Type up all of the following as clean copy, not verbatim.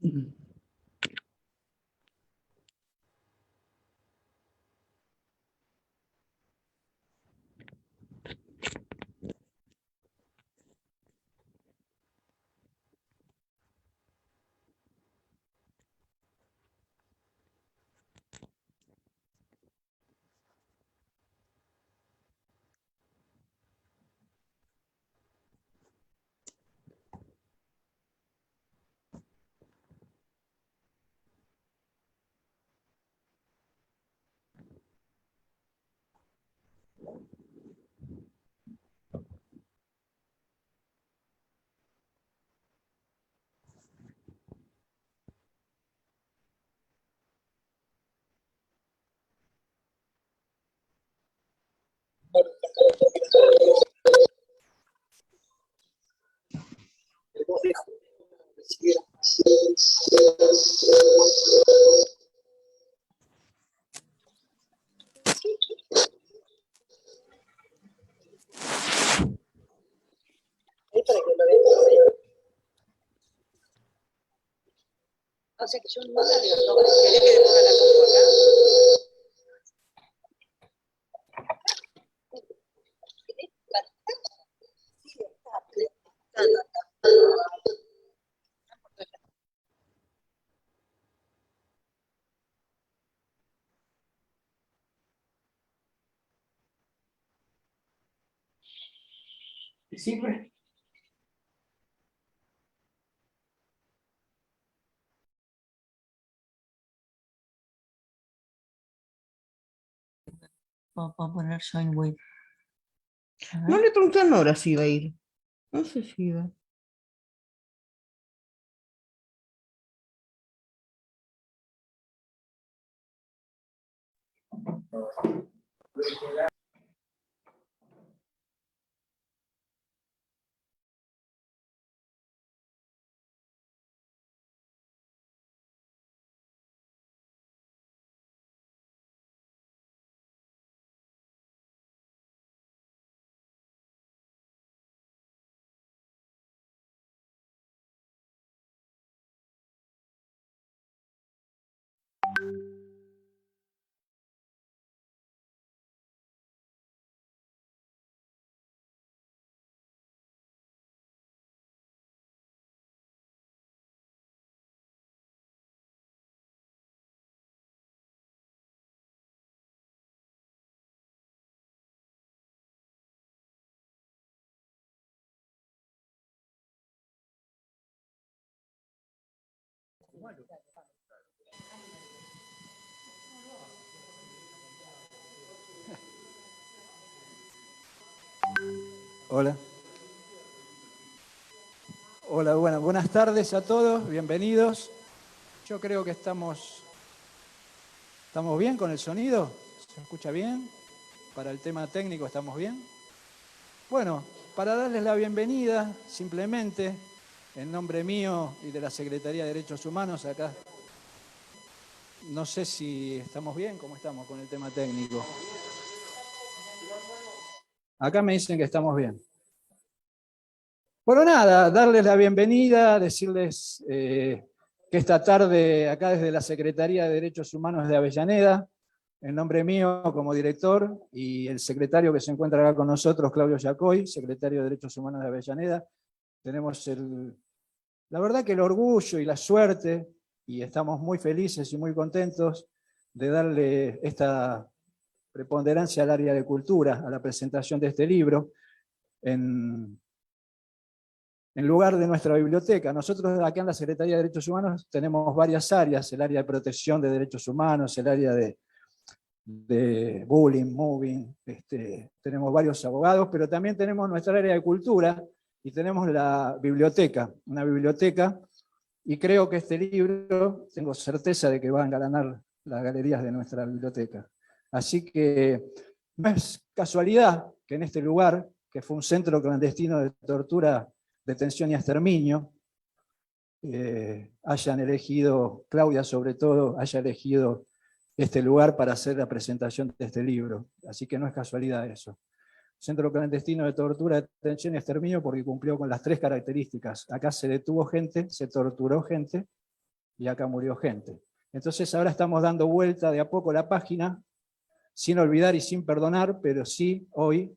O sea que yo no la veo. ¿Querés que le ponga la compu acá? ¿Te sirve? Puedo poner join with. No le preguntaron ahora si iba a ir. No sé si iba. Hola. Hola, buenas tardes a todos, bienvenidos. Yo creo que estamos bien con el sonido, ¿se escucha bien? Para el tema técnico, ¿estamos bien? Bueno, para darles la bienvenida, simplemente, en nombre mío y de la Secretaría de Derechos Humanos, acá, no sé si estamos bien, ¿cómo estamos con el tema técnico? Acá me dicen que estamos bien. Bueno, nada, darles la bienvenida, decirles que esta tarde, acá desde la Secretaría de Derechos Humanos de Avellaneda, en nombre mío como director y el secretario que se encuentra acá con nosotros, Claudio Yacoy, secretario de Derechos Humanos de Avellaneda, tenemos la verdad que el orgullo y la suerte, y estamos muy felices y muy contentos de darle esta preponderancia al área de cultura, a la presentación de este libro, en lugar de nuestra biblioteca. Nosotros acá en la Secretaría de Derechos Humanos tenemos varias áreas, el área de protección de derechos humanos, el área de bullying, moving, tenemos varios abogados, pero también tenemos nuestra área de cultura y tenemos la biblioteca, una biblioteca, y creo que este libro, tengo certeza de que va a engalanar las galerías de nuestra biblioteca. Así que no es casualidad que en este lugar, que fue un centro clandestino de tortura, detención y exterminio, hayan elegido, Claudia sobre todo, haya elegido este lugar para hacer la presentación de este libro. Así que no es casualidad eso. Centro clandestino de tortura, detención y exterminio porque cumplió con las 3 características. Acá se detuvo gente, se torturó gente y acá murió gente. Entonces ahora estamos dando vuelta de a poco la página, sin olvidar y sin perdonar, pero sí hoy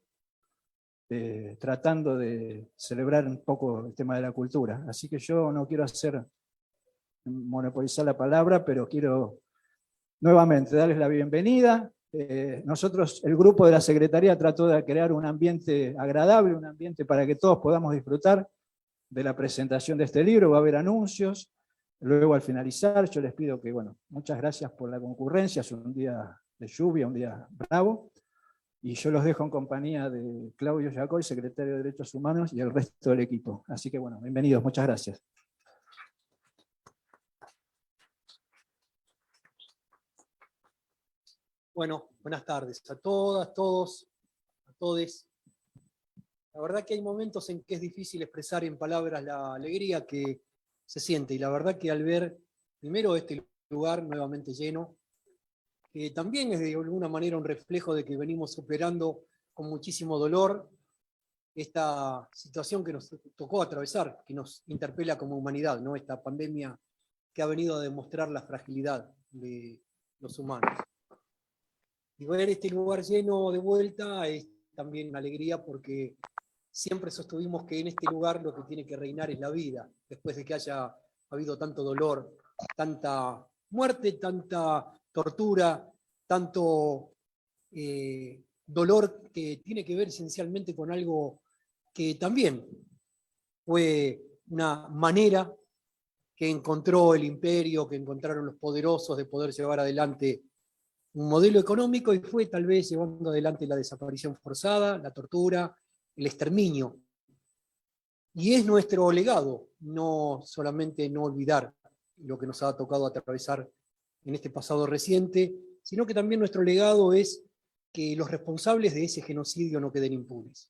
tratando de celebrar un poco el tema de la cultura. Así que yo no quiero monopolizar la palabra, pero quiero nuevamente darles la bienvenida. Nosotros, el grupo de la Secretaría, trató de crear un ambiente agradable, un ambiente para que todos podamos disfrutar de la presentación de este libro. Va a haber anuncios. Luego, al finalizar, yo les pido que, bueno, muchas gracias por la concurrencia. Es un día de lluvia, un día bravo. Y yo los dejo en compañía de Claudio Yacoy, secretario de Derechos Humanos, y el resto del equipo. Así que, bueno, bienvenidos. Muchas gracias. Bueno, buenas tardes a todas, todos, a todes. La verdad que hay momentos en que es difícil expresar en palabras la alegría que se siente, y la verdad que al ver primero este lugar nuevamente lleno, que también es de alguna manera un reflejo de que venimos superando con muchísimo dolor esta situación que nos tocó atravesar, que nos interpela como humanidad, ¿no? Esta pandemia que ha venido a demostrar la fragilidad de los humanos. Y ver este lugar lleno de vuelta es también una alegría, porque siempre sostuvimos que en este lugar lo que tiene que reinar es la vida, después de que haya habido tanto dolor, tanta muerte, tanta tortura, tanto dolor que tiene que ver esencialmente con algo que también fue una manera que encontró el imperio, que encontraron los poderosos de poder llevar adelante un modelo económico, y fue tal vez llevando adelante la desaparición forzada, la tortura, el exterminio. Y es nuestro legado, no solamente no olvidar lo que nos ha tocado atravesar en este pasado reciente, sino que también nuestro legado es que los responsables de ese genocidio no queden impunes.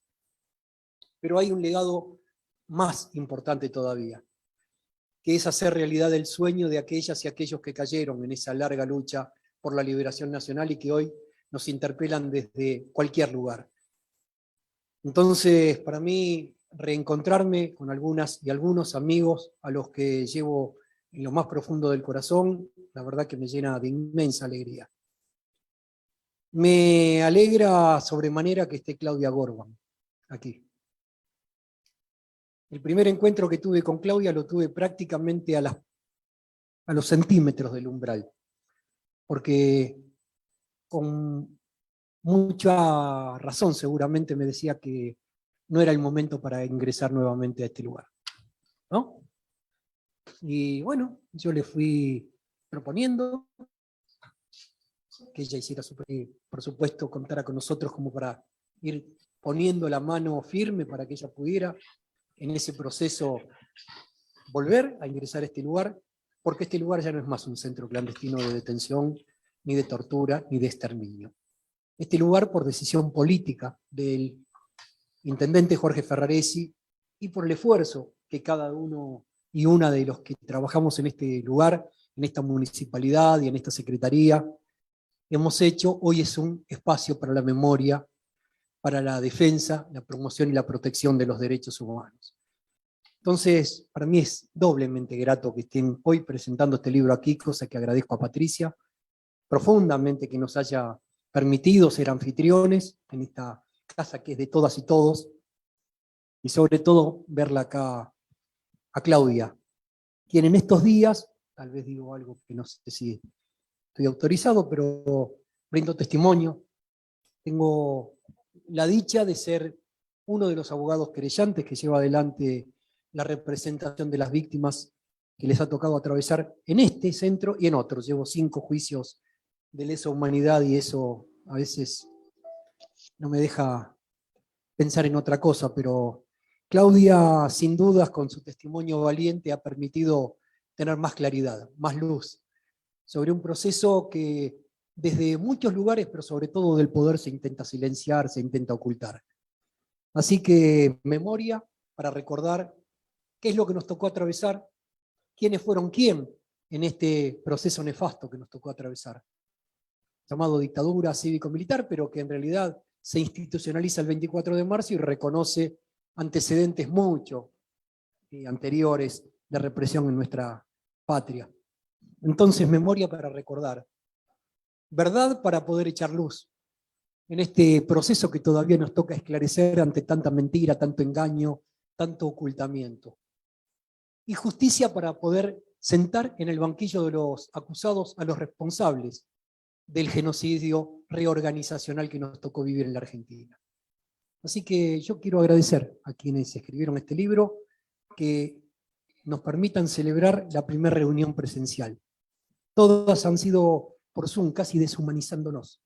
Pero hay un legado más importante todavía, que es hacer realidad el sueño de aquellas y aquellos que cayeron en esa larga lucha por la liberación nacional y que hoy nos interpelan desde cualquier lugar. Entonces, para mí, reencontrarme con algunas y algunos amigos a los que llevo en lo más profundo del corazón, la verdad que me llena de inmensa alegría. Me alegra sobremanera que esté Claudia Gorban aquí. El primer encuentro que tuve con Claudia lo tuve prácticamente a los centímetros del umbral, porque con mucha razón seguramente me decía que no era el momento para ingresar nuevamente a este lugar, ¿no? Y bueno, yo le fui proponiendo que ella hiciera por supuesto, contara con nosotros como para ir poniendo la mano firme para que ella pudiera en ese proceso volver a ingresar a este lugar, porque este lugar ya no es más un centro clandestino de detención, ni de tortura, ni de exterminio. Este lugar, por decisión política del intendente Jorge Ferraresi, y por el esfuerzo que cada uno y una de los que trabajamos en este lugar, en esta municipalidad y en esta secretaría, hemos hecho, hoy es un espacio para la memoria, para la defensa, la promoción y la protección de los derechos humanos. Entonces, para mí es doblemente grato que estén hoy presentando este libro aquí, cosa que agradezco a Patricia profundamente que nos haya permitido ser anfitriones en esta casa que es de todas y todos, y sobre todo verla acá a Claudia, quien en estos días, tal vez digo algo que no sé si estoy autorizado, pero brindo testimonio. Tengo la dicha de ser uno de los abogados querellantes que lleva adelante la representación de las víctimas que les ha tocado atravesar en este centro y en otros. Llevo 5 juicios de lesa humanidad y eso a veces no me deja pensar en otra cosa, pero Claudia, sin dudas, con su testimonio valiente, ha permitido tener más claridad, más luz, sobre un proceso que desde muchos lugares, pero sobre todo del poder, se intenta silenciar, se intenta ocultar. Así que memoria para recordar qué es lo que nos tocó atravesar, quiénes fueron quién en este proceso nefasto que nos tocó atravesar, llamado dictadura cívico-militar, pero que en realidad se institucionaliza el 24 de marzo y reconoce antecedentes mucho anteriores de represión en nuestra patria. Entonces, memoria para recordar, verdad para poder echar luz en este proceso que todavía nos toca esclarecer ante tanta mentira, tanto engaño, tanto ocultamiento. Y justicia para poder sentar en el banquillo de los acusados a los responsables del genocidio reorganizacional que nos tocó vivir en la Argentina. Así que yo quiero agradecer a quienes escribieron este libro que nos permitan celebrar la primera reunión presencial. Todas han sido por Zoom, casi deshumanizándonos.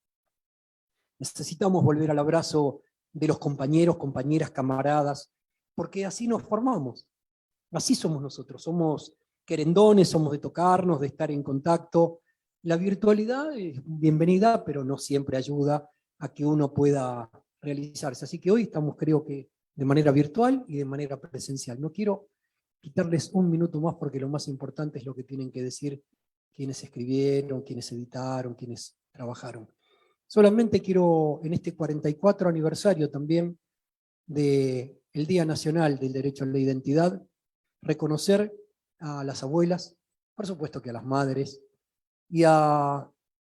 Necesitamos volver al abrazo de los compañeros, compañeras, camaradas, porque así nos formamos. Así somos nosotros, somos querendones, somos de tocarnos, de estar en contacto. La virtualidad es bienvenida, pero no siempre ayuda a que uno pueda realizarse. Así que hoy estamos, creo que, de manera virtual y de manera presencial. No quiero quitarles un minuto más porque lo más importante es lo que tienen que decir quienes escribieron, quienes editaron, quienes trabajaron. Solamente quiero, en este 44 aniversario también del Día Nacional del Derecho a la Identidad, reconocer a las abuelas, por supuesto que a las madres, y a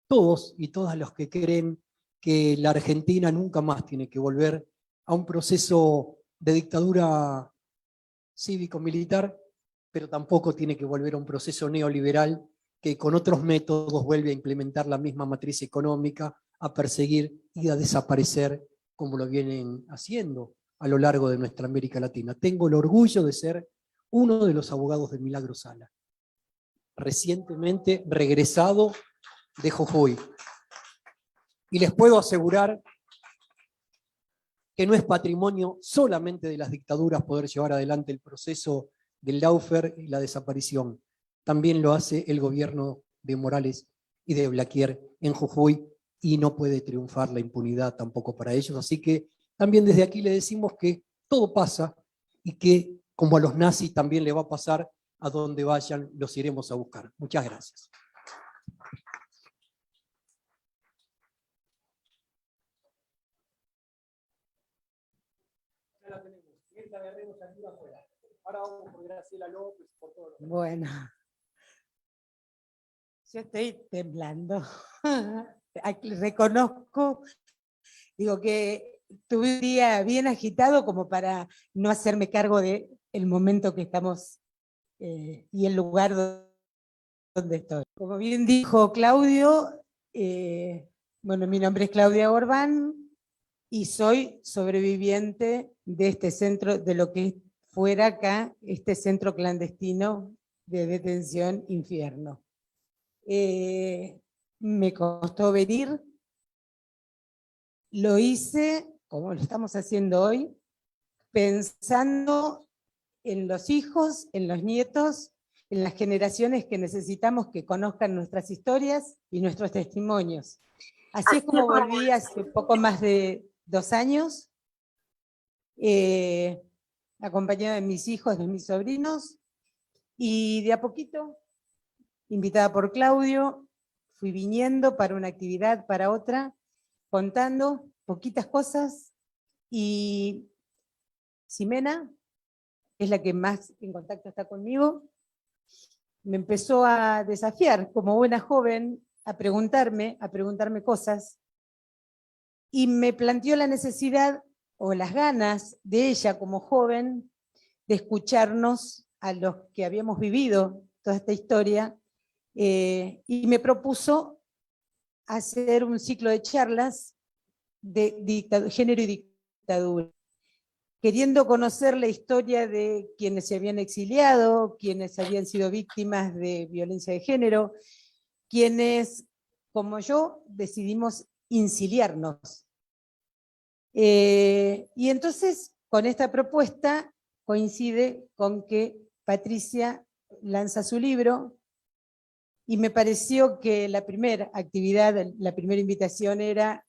todos y todas los que creen que la Argentina nunca más tiene que volver a un proceso de dictadura cívico-militar, pero tampoco tiene que volver a un proceso neoliberal que con otros métodos vuelve a implementar la misma matriz económica, a perseguir y a desaparecer como lo vienen haciendo a lo largo de nuestra América Latina. Tengo el orgullo de ser uno de los abogados de Milagro Sala, recientemente regresado de Jujuy. Y les puedo asegurar que no es patrimonio solamente de las dictaduras poder llevar adelante el proceso del lawfare y la desaparición. También lo hace el gobierno de Morales y de Blaquier en Jujuy, y no puede triunfar la impunidad tampoco para ellos. Así que también desde aquí le decimos que todo pasa y que, como a los nazis, también le va a pasar. A donde vayan, los iremos a buscar. Muchas gracias. Ahora vamos por Graciela López, por todo. Bueno, yo estoy temblando. Aquí reconozco, digo que tuve un día bien agitado como para no hacerme cargo del momento que estamos y el lugar donde estoy. Como bien dijo Claudio, bueno, mi nombre es Claudia Orbán y soy sobreviviente de este centro, de lo que fuera acá, este centro clandestino de detención Infierno. Me costó venir, lo hice, como lo estamos haciendo hoy, pensando en los hijos, en los nietos, en las generaciones que necesitamos que conozcan nuestras historias y nuestros testimonios. Así es como volví hace poco más de 2 años, acompañada de mis hijos, de mis sobrinos, y de a poquito, invitada por Claudio, fui viniendo para una actividad, para otra, contando poquitas cosas, y Ximena, que es la que más en contacto está conmigo, me empezó a desafiar como buena joven, a preguntarme cosas, y me planteó la necesidad o las ganas de ella como joven de escucharnos a los que habíamos vivido toda esta historia, y me propuso hacer un ciclo de charlas de género y dictadura, queriendo conocer la historia de quienes se habían exiliado, quienes habían sido víctimas de violencia de género, quienes, como yo, decidimos insiliarnos. Y entonces, con esta propuesta, coincide con que Patricia lanza su libro, y me pareció que la primera actividad, la primera invitación era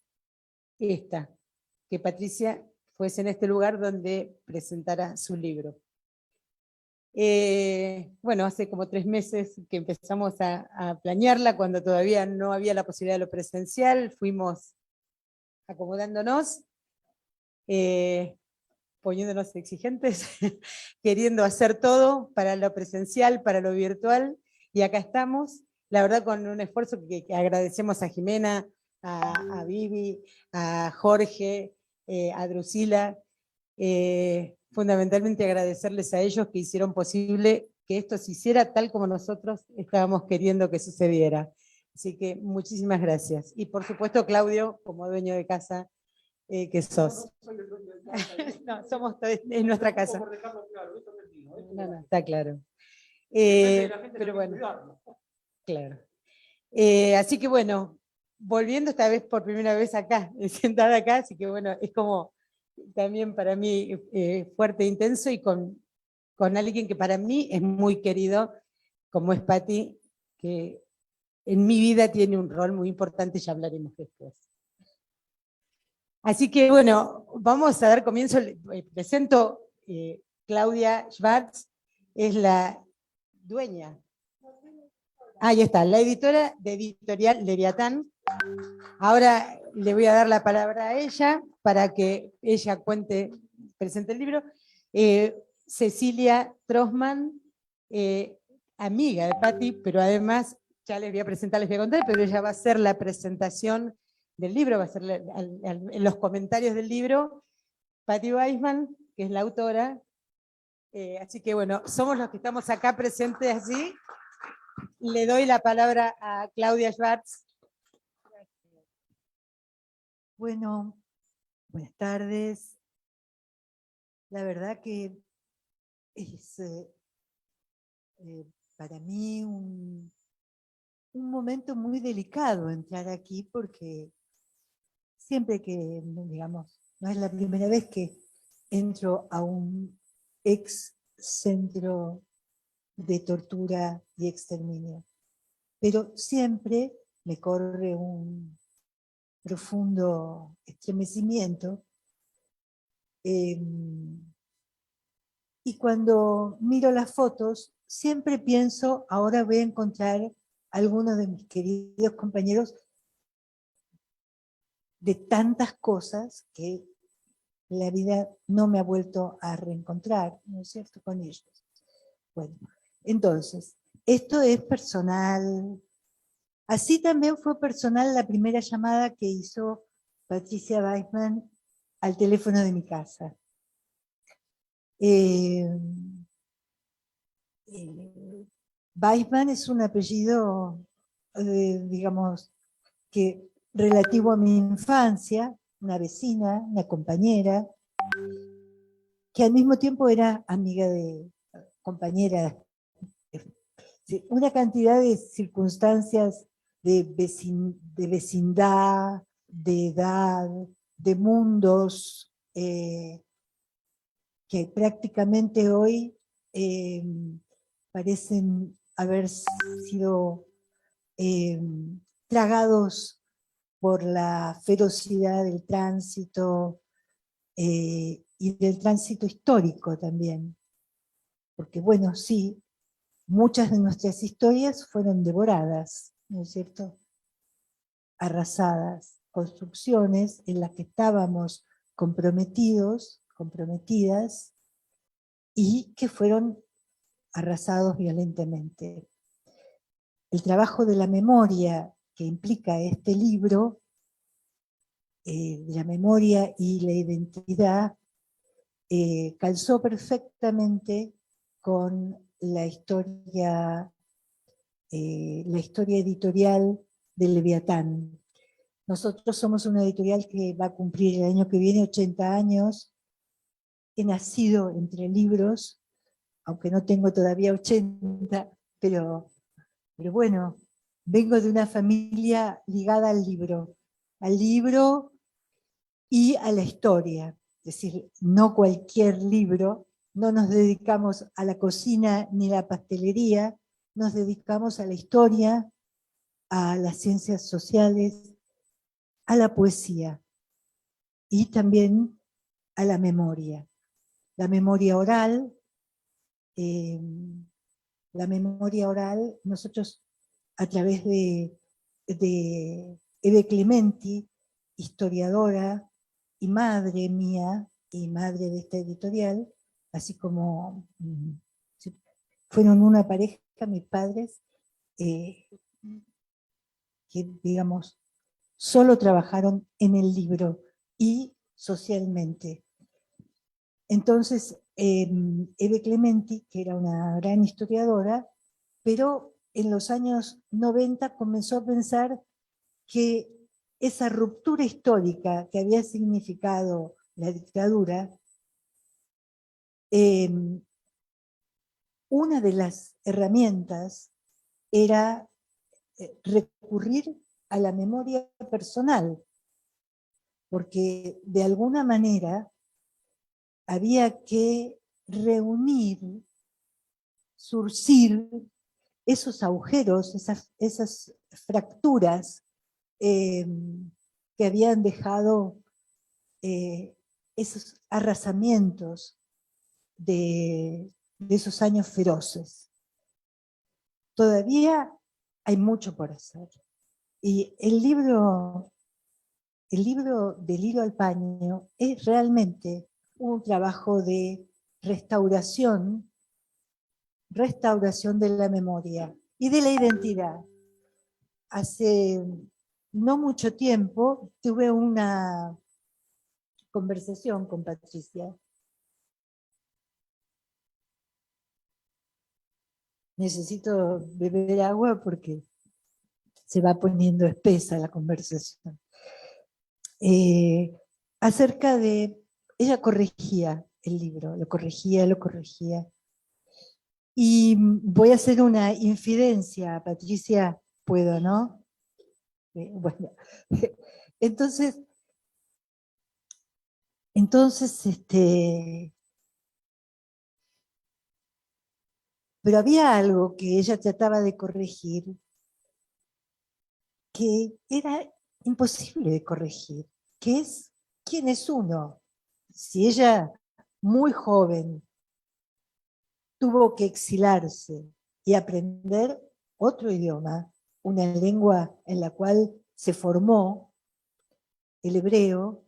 esta, que Patricia fuese en este lugar donde presentara su libro. Bueno, hace como 3 meses que empezamos a planearla, cuando todavía no había la posibilidad de lo presencial, fuimos acomodándonos, poniéndonos exigentes, queriendo hacer todo para lo presencial, para lo virtual, y acá estamos, la verdad con un esfuerzo que agradecemos a Jimena, a Vivi, a Jorge, a Drusila, fundamentalmente agradecerles a ellos que hicieron posible que esto se hiciera tal como nosotros estábamos queriendo que sucediera. Así que muchísimas gracias. Y por supuesto, Claudio, como dueño de casa, que sos. No, somos en nuestra casa. No, no, está claro. Pero bueno, claro. Así que bueno, volviendo esta vez por primera vez acá, sentada acá, así que bueno, es como también para mí fuerte e intenso y con alguien que para mí es muy querido, como es Pati, que en mi vida tiene un rol muy importante, ya hablaremos después. Así que bueno, vamos a dar comienzo, presento Claudia Schwartz, es la dueña. Ahí está, la editora de Editorial Leviatán. Ahora le voy a dar la palabra a ella para que ella presente el libro. Cecilia Trossman, amiga de Patti, pero además, ya les voy a presentar, les voy a contar, pero ella va a hacer la presentación del libro, va a hacer en los comentarios del libro, Patti Weissman, que es la autora. Así que bueno, somos los que estamos acá presentes así. Le doy la palabra a Claudia Schwartz. Bueno, buenas tardes. La verdad que es para mí un momento muy delicado entrar aquí porque siempre que, digamos, no es la primera vez que entro a un ex centro de tortura y exterminio, pero siempre me corre un profundo estremecimiento. Y cuando miro las fotos, siempre pienso, ahora voy a encontrar a algunos de mis queridos compañeros de tantas cosas que la vida no me ha vuelto a reencontrar, ¿no es cierto?, con ellos. Bueno, entonces, esto es personal. Así también fue personal la primera llamada que hizo Patricia Weissman al teléfono de mi casa. Weissman es un apellido, digamos, que relativo a mi infancia, una vecina, una compañera, que al mismo tiempo era amiga compañera, una cantidad de circunstancias de vecindad, de edad, de mundos, que prácticamente hoy parecen haber sido tragados por la ferocidad del tránsito y del tránsito histórico también. Porque bueno, sí, muchas de nuestras historias fueron devoradas, ¿no es cierto?, arrasadas, construcciones en las que estábamos comprometidos, comprometidas, y que fueron arrasados violentamente. El trabajo de la memoria que implica este libro, la memoria y la identidad, calzó perfectamente con la historia editorial del Leviatán. Nosotros somos una editorial que va a cumplir el año que viene 80 años. He nacido entre libros, aunque no tengo todavía 80, pero bueno, vengo de una familia ligada al libro y a la historia. Es decir, no cualquier libro, no nos dedicamos a la cocina ni a la pastelería, nos dedicamos a la historia, a las ciencias sociales, a la poesía y también a la memoria. La memoria oral, nosotros a través de Eve Clementi, historiadora y madre mía y madre de esta editorial, así como fueron una pareja, mis padres, que, digamos, solo trabajaron en el libro y socialmente. Entonces, Eve Clementi, que era una gran historiadora, pero en los años 90 comenzó a pensar que esa ruptura histórica que había significado la dictadura, una de las herramientas era recurrir a la memoria personal, porque de alguna manera había que reunir, surcir esos agujeros, esas fracturas que habían dejado esos arrasamientos de esos años feroces. Todavía hay mucho por hacer. Y el libro Del hilo al paño es realmente un trabajo de restauración de la memoria y de la identidad. Hace no mucho tiempo tuve una conversación con Patricia. Necesito beber agua porque se va poniendo espesa la conversación. Acerca de, ella corregía el libro, lo corregía. Y voy a hacer una infidencia, Patricia, puedo, ¿no? Bueno, entonces, pero había algo que ella trataba de corregir que era imposible de corregir, que es quién es uno. Si ella, muy joven, tuvo que exilarse y aprender otro idioma, una lengua en la cual se formó, el hebreo,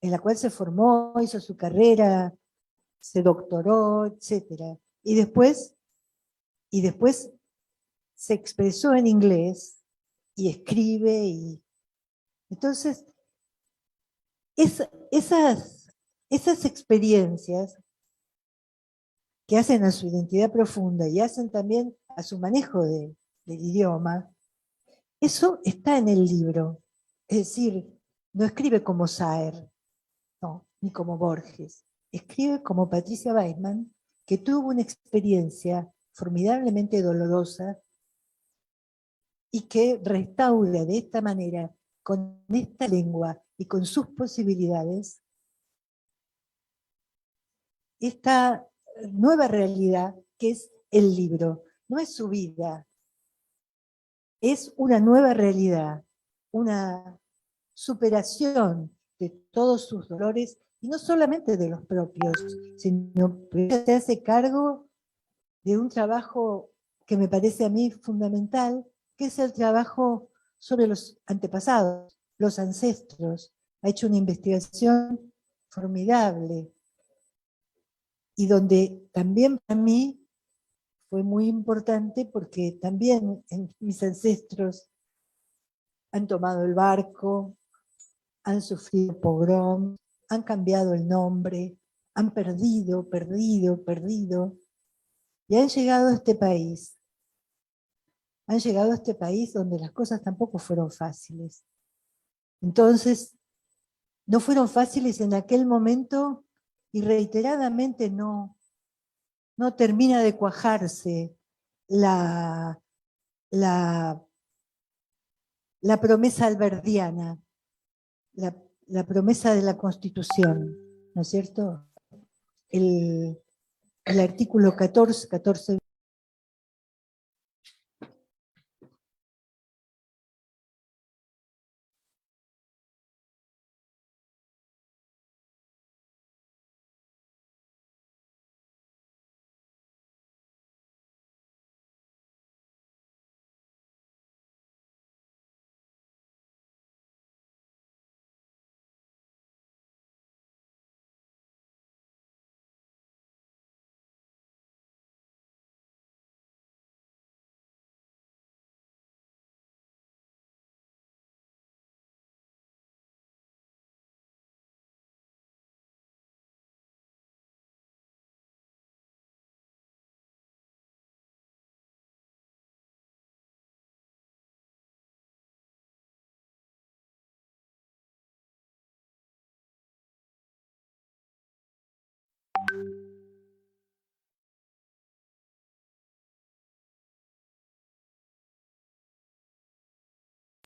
en la cual se formó, hizo su carrera, se doctoró, etc. Y después se expresó en inglés y escribe. Y entonces, esas experiencias que hacen a su identidad profunda y hacen también a su manejo del idioma, eso está en el libro. Es decir, no escribe como Saer, no, ni como Borges. Escribe como Patricia Weisman, que tuvo una experiencia formidablemente dolorosa y que restaura de esta manera, con esta lengua y con sus posibilidades, esta nueva realidad que es el libro. No es su vida, es una nueva realidad, una superación de todos sus dolores, y no solamente de los propios, sino que se hace cargo de un trabajo que me parece a mí fundamental, que es el trabajo sobre los antepasados, los ancestros. Ha hecho una investigación formidable y donde también para mí fue muy importante porque también mis ancestros han tomado el barco, han sufrido pogrom, han cambiado el nombre, han perdido, y han llegado a este país. Han llegado a este país donde las cosas tampoco fueron fáciles. Entonces, no fueron fáciles en aquel momento y reiteradamente no termina de cuajarse la promesa alberdiana, la promesa de la Constitución, ¿no es cierto? El artículo 14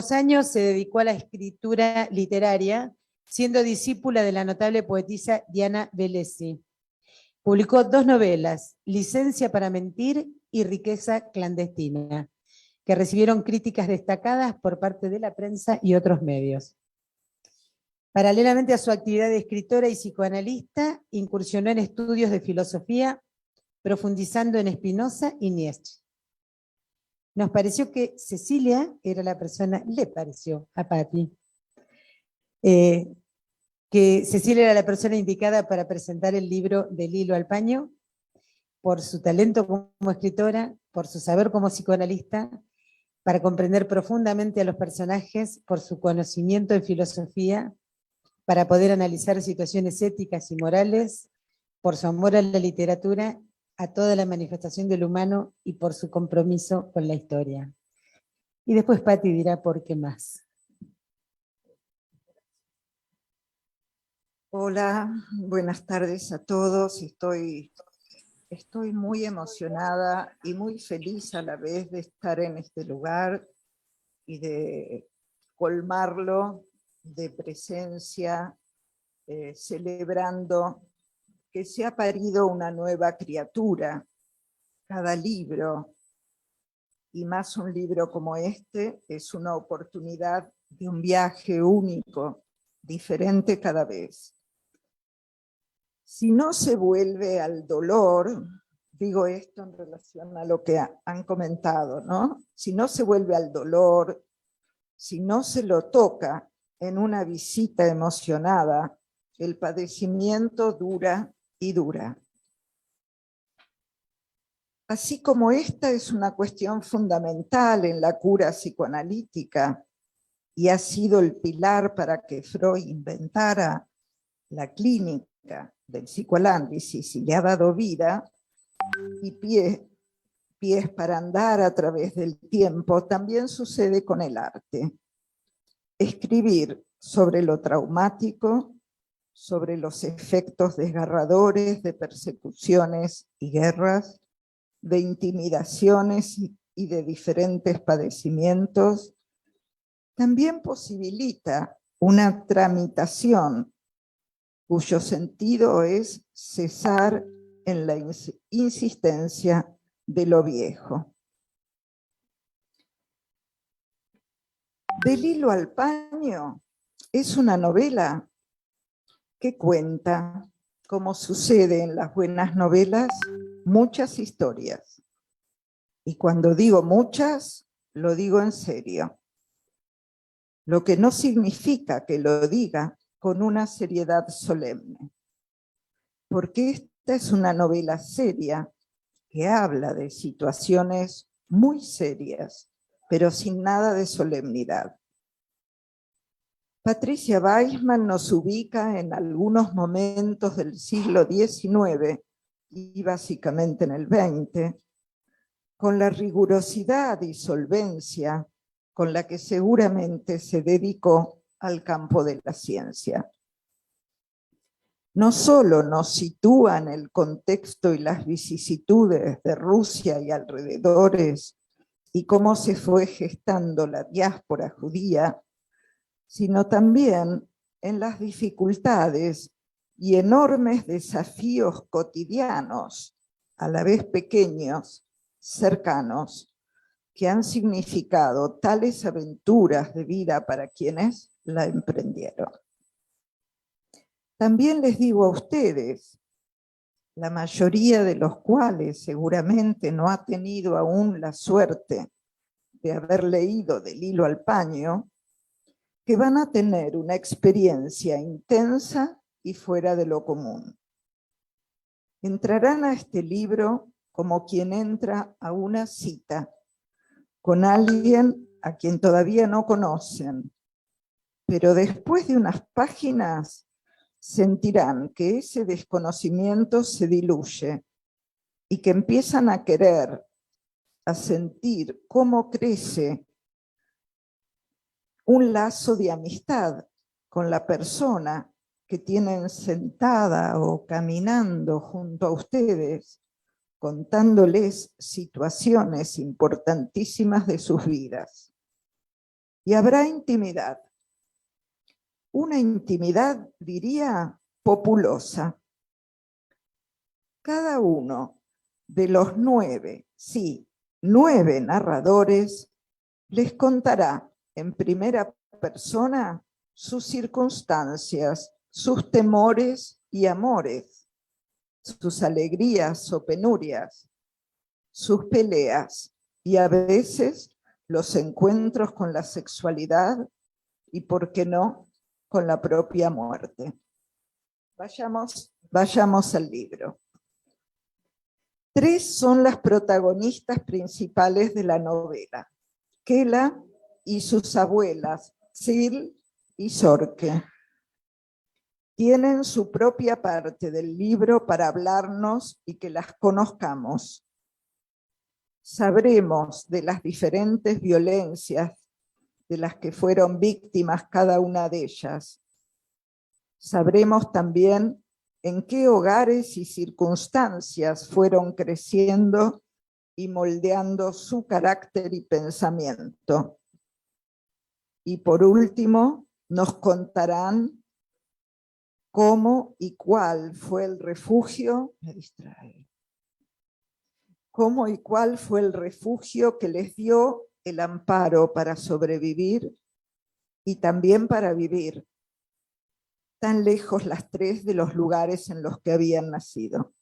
últimos años se dedicó a la escritura literaria, siendo discípula de la notable poetisa Diana Velesi. Publicó 2 novelas, Licencia para mentir y Riqueza clandestina, que recibieron críticas destacadas por parte de la prensa y otros medios. Paralelamente a su actividad de escritora y psicoanalista, incursionó en estudios de filosofía, profundizando en Spinoza y Nietzsche. Nos pareció que Cecilia era la persona, le pareció a Patti, que Cecilia era la persona indicada para presentar el libro Del hilo al paño, por su talento como escritora, por su saber como psicoanalista, para comprender profundamente a los personajes, por su conocimiento en filosofía, para poder analizar situaciones éticas y morales, por su amor a la literatura, a toda la manifestación del humano y por su compromiso con la historia. Y después Patti dirá por qué más. Hola, buenas tardes a todos. Estoy muy emocionada y muy feliz a la vez de estar en este lugar y de colmarlo de presencia, celebrando que se ha parido una nueva criatura. Cada libro, y más un libro como este, es una oportunidad de un viaje único, diferente cada vez. Si no se vuelve al dolor, digo esto en relación a lo que han comentado, ¿no? Si no se vuelve al dolor, si no se lo toca en una visita emocionada, el padecimiento dura y dura. Así como esta es una cuestión fundamental en la cura psicoanalítica y ha sido el pilar para que Freud inventara la clínica del psicoanálisis y le ha dado vida y pies para andar a través del tiempo, también sucede con el arte. Escribir sobre lo traumático, sobre los efectos desgarradores de persecuciones y guerras, de intimidaciones y de diferentes padecimientos, también posibilita una tramitación cuyo sentido es cesar en la insistencia de lo viejo. Del hilo al paño es una novela que cuenta, como sucede en las buenas novelas, muchas historias. Y cuando digo muchas, lo digo en serio. Lo que no significa que lo diga con una seriedad solemne. Porque esta es una novela seria que habla de situaciones muy serias, pero sin nada de solemnidad. Patricia Weisman nos ubica en algunos momentos del siglo XIX y básicamente en el XX, con la rigurosidad y solvencia con la que seguramente se dedicó al campo de la ciencia. No solo nos sitúa en el contexto y las vicisitudes de Rusia y alrededores y cómo se fue gestando la diáspora judía, sino también en las dificultades y enormes desafíos cotidianos, a la vez pequeños, cercanos, que han significado tales aventuras de vida para quienes la emprendieron. También les digo a ustedes, la mayoría de los cuales seguramente no ha tenido aún la suerte de haber leído Del hilo al paño, que van a tener una experiencia intensa y fuera de lo común. Entrarán a este libro como quien entra a una cita con alguien a quien todavía no conocen, pero después de unas páginas sentirán que ese desconocimiento se diluye y que empiezan a querer, a sentir cómo crece un lazo de amistad con la persona que tienen sentada o caminando junto a ustedes, contándoles situaciones importantísimas de sus vidas. y habrá intimidad. Una intimidad, diría, populosa. Cada uno de los 9, sí, 9 narradores les contará en primera persona sus circunstancias, sus temores y amores, sus alegrías o penurias, sus peleas y a veces los encuentros con la sexualidad y, por qué no, con la propia muerte. Vayamos al libro. 3 son las protagonistas principales de la novela: Kela y sus abuelas, Sil y Sorke. Tienen su propia parte del libro para hablarnos y que las conozcamos. Sabremos de las diferentes violencias de las que fueron víctimas cada una de ellas. Sabremos también en qué hogares y circunstancias fueron creciendo y moldeando su carácter y pensamiento. Y por último, nos contarán cómo y cuál fue el refugio, cómo y cuál fue el refugio que les dio el amparo para sobrevivir y también para vivir, tan lejos las 3 de los lugares en los que habían nacido.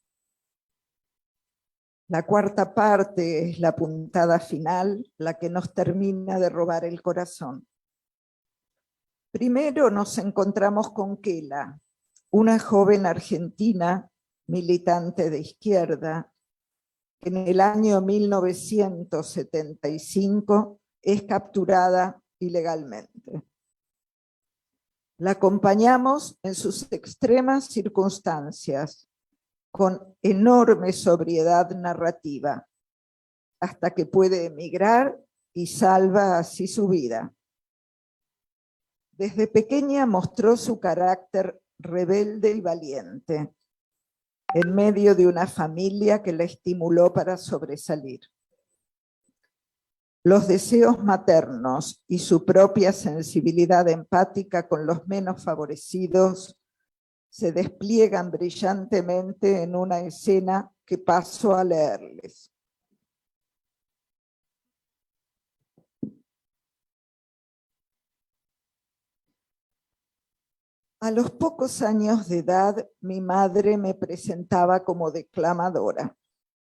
La cuarta parte es la puntada final, la que nos termina de robar el corazón. Primero nos encontramos con Kela, una joven argentina, militante de izquierda, que en el año 1975 es capturada ilegalmente. La acompañamos en sus extremas circunstancias, con enorme sobriedad narrativa, hasta que puede emigrar y salva así su vida. Desde pequeña mostró su carácter rebelde y valiente, en medio de una familia que la estimuló para sobresalir. Los deseos maternos y su propia sensibilidad empática con los menos favorecidos se despliegan brillantemente en una escena que paso a leerles. A los pocos años de edad, mi madre me presentaba como declamadora.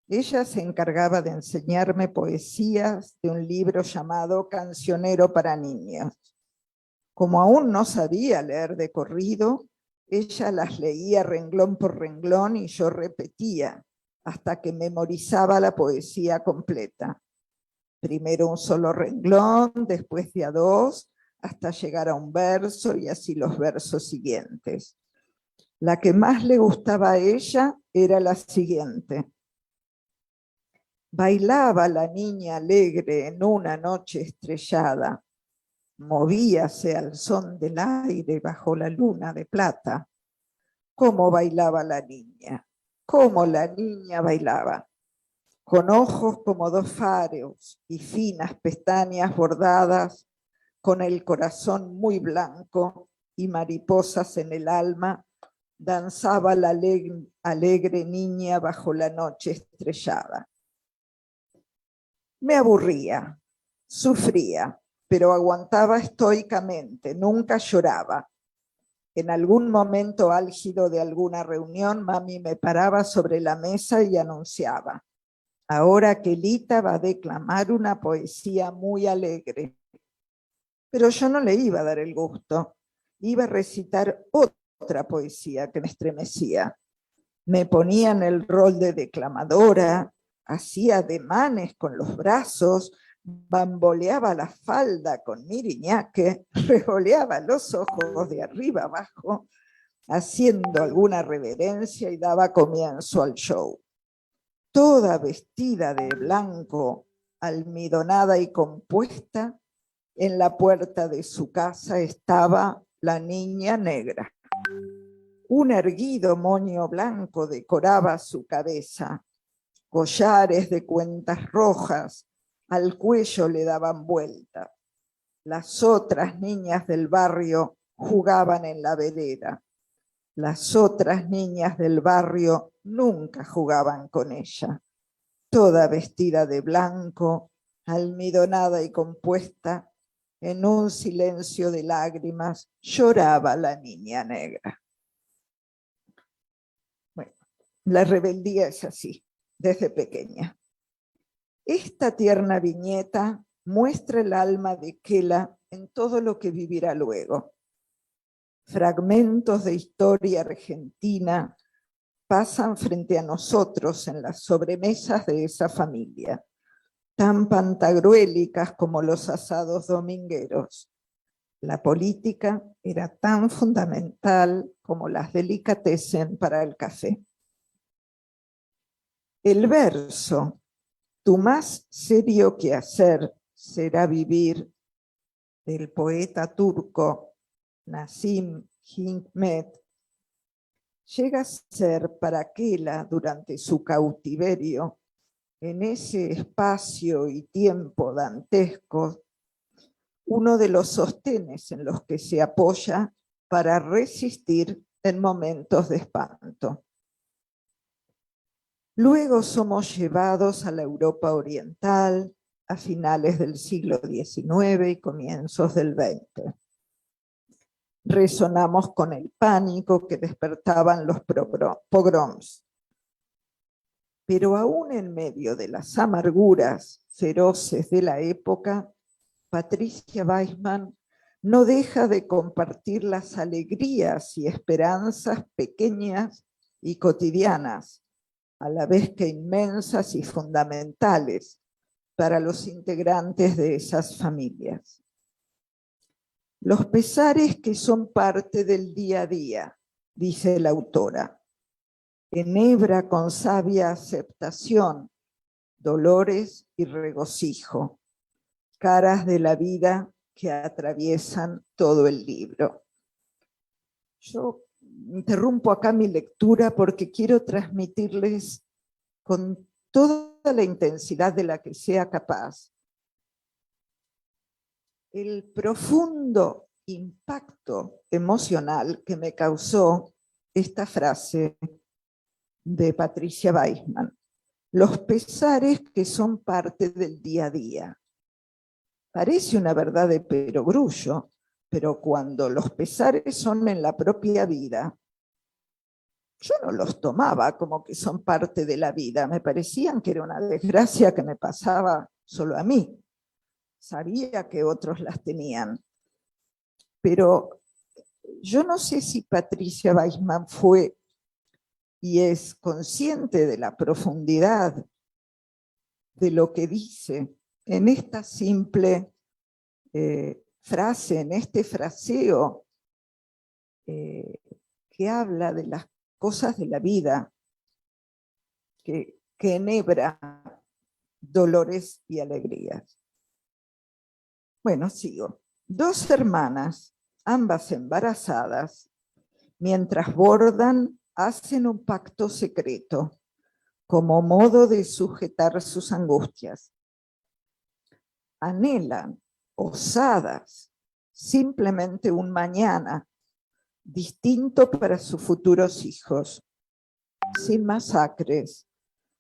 Ella se encargaba de enseñarme poesías de un libro llamado Cancionero para niños. Como aún no sabía leer de corrido, ella las leía renglón por renglón y yo repetía hasta que memorizaba la poesía completa. Primero un solo renglón, después de a 2, hasta llegar a un verso y así los versos siguientes. La que más le gustaba a ella era la siguiente. Bailaba la niña alegre en una noche estrellada, movíase al son del aire bajo la luna de plata. ¿Cómo bailaba la niña? ¿Cómo la niña bailaba? Con ojos como 2 faros y finas pestañas bordadas, con el corazón muy blanco y mariposas en el alma, danzaba la alegre niña bajo la noche estrellada. Me aburría, sufría, pero aguantaba estoicamente, nunca lloraba. En algún momento álgido de alguna reunión, mami me paraba sobre la mesa y anunciaba: ahora Kelita va a declamar una poesía muy alegre. Pero yo no le iba a dar el gusto, iba a recitar otra poesía que me estremecía. Me ponía en el rol de declamadora, hacía ademanes con los brazos, bamboleaba la falda con miriñaque, revoleaba los ojos de arriba abajo, haciendo alguna reverencia y daba comienzo al show. Toda vestida de blanco, almidonada y compuesta, en la puerta de su casa estaba la niña negra. Un erguido moño blanco decoraba su cabeza. Collares de cuentas rojas al cuello le daban vuelta. Las otras niñas del barrio jugaban en la vereda. Las otras niñas del barrio nunca jugaban con ella. Toda vestida de blanco, almidonada y compuesta, en un silencio de lágrimas, lloraba la niña negra. Bueno, la rebeldía es así, desde pequeña. Esta tierna viñeta muestra el alma de Kela en todo lo que vivirá luego. Fragmentos de historia argentina pasan frente a nosotros en las sobremesas de esa familia, tan pantagruélicas como los asados domingueros. La política era tan fundamental como las delicatessen para el café. El verso, tu más serio quehacer será vivir, del poeta turco Nazım Hikmet, llega a ser para Kela durante su cautiverio, en ese espacio y tiempo dantesco, uno de los sostenes en los que se apoya para resistir en momentos de espanto. Luego somos llevados a la Europa oriental a finales del siglo XIX y comienzos del XX. Resonamos con el pánico que despertaban los pogroms. Pero aún en medio de las amarguras feroces de la época, Patricia Weissman no deja de compartir las alegrías y esperanzas pequeñas y cotidianas, a la vez que inmensas y fundamentales para los integrantes de esas familias. Los pesares que son parte del día a día, dice la autora, enhebra con sabia aceptación, dolores y regocijo, caras de la vida que atraviesan todo el libro. Yo interrumpo acá mi lectura porque quiero transmitirles con toda la intensidad de la que sea capaz el profundo impacto emocional que me causó esta frase de Patricia Weissman. Los pesares que son parte del día a día. Parece una verdad de perogrullo, pero cuando los pesares son en la propia vida, yo no los tomaba como que son parte de la vida, me parecían que era una desgracia que me pasaba solo a mí. Sabía que otros las tenían, pero yo no sé si Patricia Weissman fue y es consciente de la profundidad de lo que dice en esta simple frase, en este fraseo que habla de las cosas de la vida, que enhebra dolores y alegrías. Bueno, sigo. Dos hermanas, ambas embarazadas, mientras bordan, hacen un pacto secreto, como modo de sujetar sus angustias. Anhelan, osadas, simplemente un mañana distinto para sus futuros hijos, sin masacres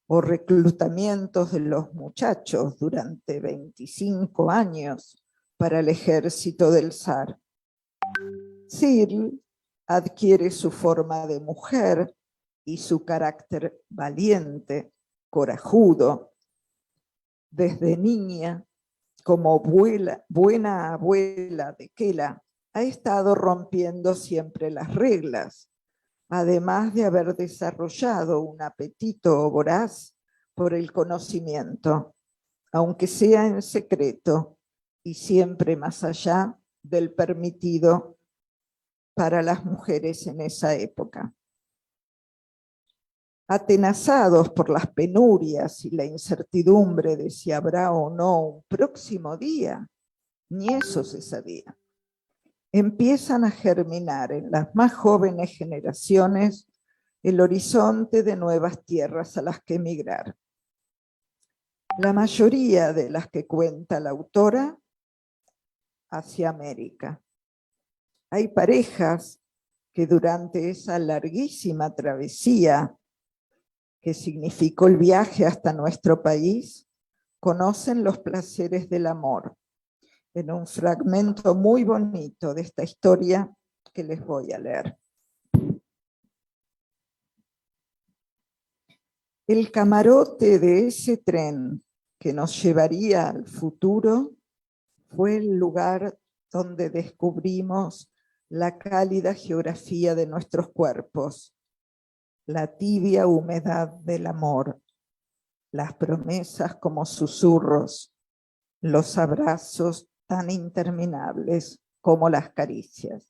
o reclutamientos de los muchachos durante 25 años para el ejército del zar. Cyril adquiere su forma de mujer y su carácter valiente, corajudo. Desde niña, como buena abuela de Kela, ha estado rompiendo siempre las reglas, además de haber desarrollado un apetito voraz por el conocimiento, aunque sea en secreto y siempre más allá del permitido para las mujeres en esa época. Atenazados por las penurias y la incertidumbre de si habrá o no un próximo día, ni eso se sabía, empiezan a germinar en las más jóvenes generaciones el horizonte de nuevas tierras a las que emigrar. La mayoría de las que cuenta la autora hacia América. Hay parejas que durante esa larguísima travesía que significó el viaje hasta nuestro país, conocen los placeres del amor, en un fragmento muy bonito de esta historia que les voy a leer. El camarote de ese tren que nos llevaría al futuro fue el lugar donde descubrimos la cálida geografía de nuestros cuerpos, la tibia humedad del amor, las promesas como susurros, los abrazos tan interminables como las caricias.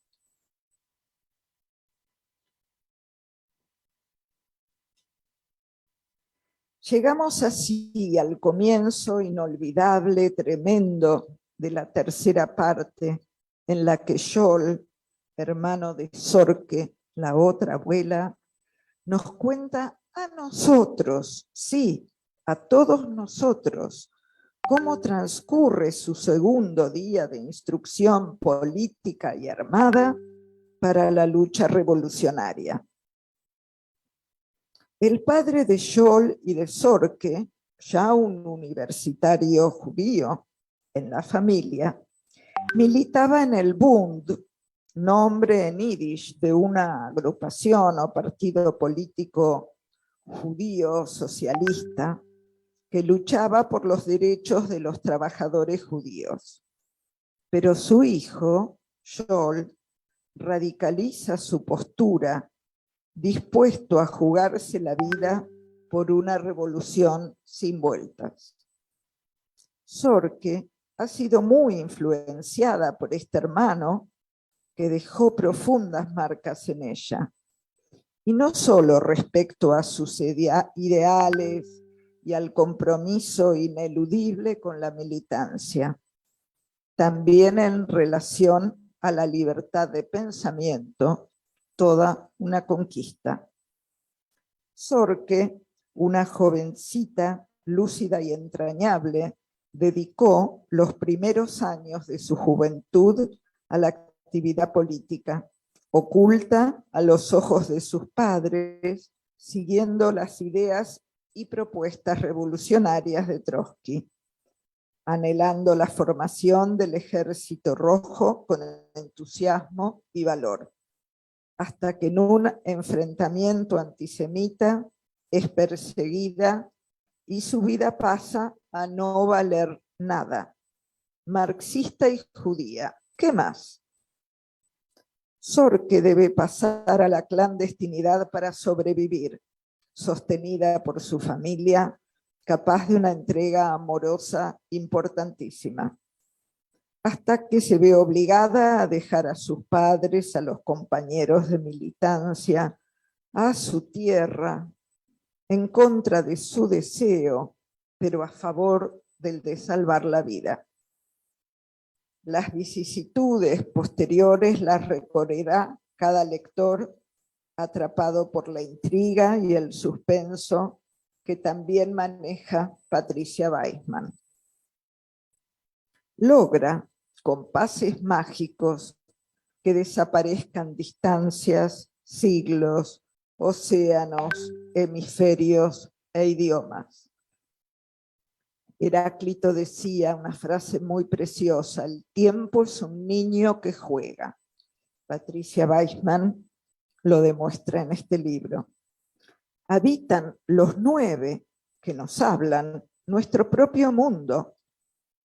Llegamos así al comienzo inolvidable, tremendo, de la tercera parte, en la que Scholl, hermano de Zorque, la otra abuela, nos cuenta a nosotros, sí, a todos nosotros, cómo transcurre su segundo día de instrucción política y armada para la lucha revolucionaria. El padre de Scholl y de Zorque, ya un universitario judío en la familia, militaba en el Bund, nombre en yiddish de una agrupación o partido político judío socialista que luchaba por los derechos de los trabajadores judíos. Pero su hijo, Scholl, radicaliza su postura, dispuesto a jugarse la vida por una revolución sin vueltas. Zorque ha sido muy influenciada por este hermano que dejó profundas marcas en ella, y no solo respecto a sus ideales y al compromiso ineludible con la militancia, también en relación a la libertad de pensamiento, toda una conquista. Zorque, una jovencita lúcida y entrañable, dedicó los primeros años de su juventud a la actividad política, oculta a los ojos de sus padres, siguiendo las ideas y propuestas revolucionarias de Trotsky, anhelando la formación del Ejército Rojo con entusiasmo y valor, hasta que en un enfrentamiento antisemita es perseguida y su vida pasa a no valer nada. Marxista y judía, ¿qué más? Zorque debe pasar a la clandestinidad para sobrevivir, sostenida por su familia, capaz de una entrega amorosa importantísima, hasta que se ve obligada a dejar a sus padres, a los compañeros de militancia, a su tierra, en contra de su deseo, pero a favor del de salvar la vida. Las vicisitudes posteriores las recorrerá cada lector atrapado por la intriga y el suspenso que también maneja Patricia Weissman. Logra, con pases mágicos, que desaparezcan distancias, siglos, océanos, hemisferios e idiomas. Heráclito decía una frase muy preciosa: el tiempo es un niño que juega. Patricia Weissman lo demuestra en este libro. Habitan los 9 que nos hablan nuestro propio mundo,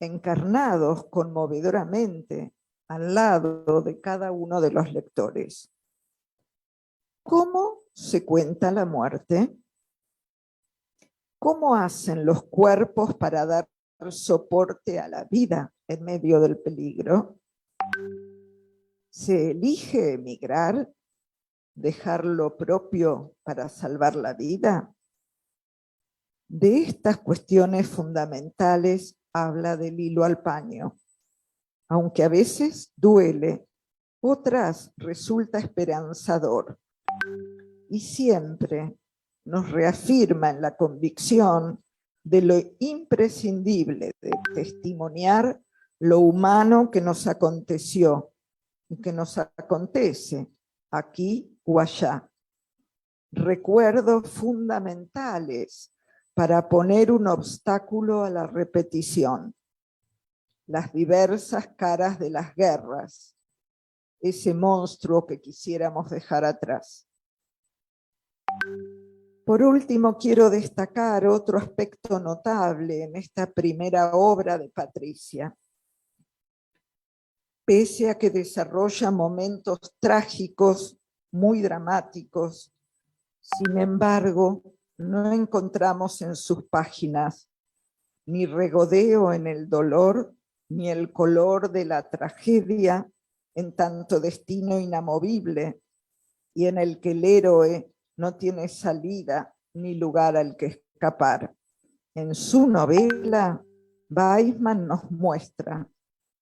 encarnados conmovedoramente al lado de cada uno de los lectores. ¿Cómo se cuenta la muerte? ¿Cómo hacen los cuerpos para dar soporte a la vida en medio del peligro? ¿Se elige emigrar? ¿Dejar lo propio para salvar la vida? De estas cuestiones fundamentales habla Del hilo al paño, aunque a veces duele, otras resulta esperanzador, y siempre nos reafirma en la convicción de lo imprescindible de testimoniar lo humano que nos aconteció y que nos acontece aquí o allá. Recuerdos fundamentales para poner un obstáculo a la repetición. Las diversas caras de las guerras, ese monstruo que quisiéramos dejar atrás. Por último, quiero destacar otro aspecto notable en esta primera obra de Patricia. Pese a que desarrolla momentos trágicos, muy dramáticos, sin embargo, no encontramos en sus páginas ni regodeo en el dolor, ni el color de la tragedia en tanto destino inamovible, y en el que el héroe no tiene salida ni lugar al que escapar. En su novela, Weisman nos muestra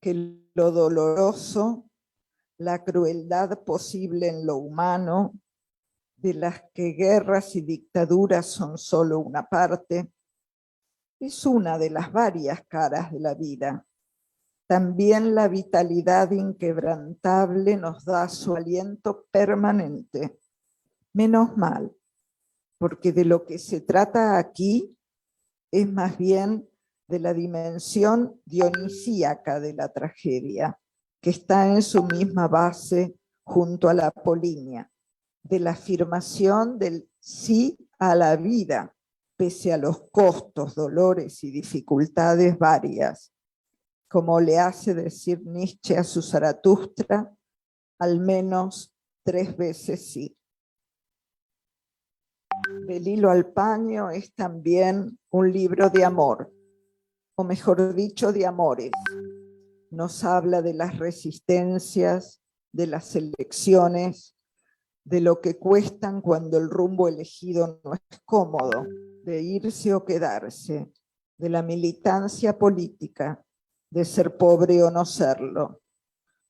que lo doloroso, la crueldad posible en lo humano, de las que guerras y dictaduras son solo una parte, es una de las varias caras de la vida. También la vitalidad inquebrantable nos da su aliento permanente. Menos mal, porque de lo que se trata aquí es más bien de la dimensión dionisíaca de la tragedia, que está en su misma base junto a la apolínea, de la afirmación del sí a la vida, pese a los costos, dolores y dificultades varias, como le hace decir Nietzsche a su Zaratustra, al menos 3 veces sí. Del hilo al paño es también un libro de amor, o mejor dicho, de amores. Nos habla de las resistencias, de las elecciones, de lo que cuestan cuando el rumbo elegido no es cómodo, de irse o quedarse, de la militancia política, de ser pobre o no serlo,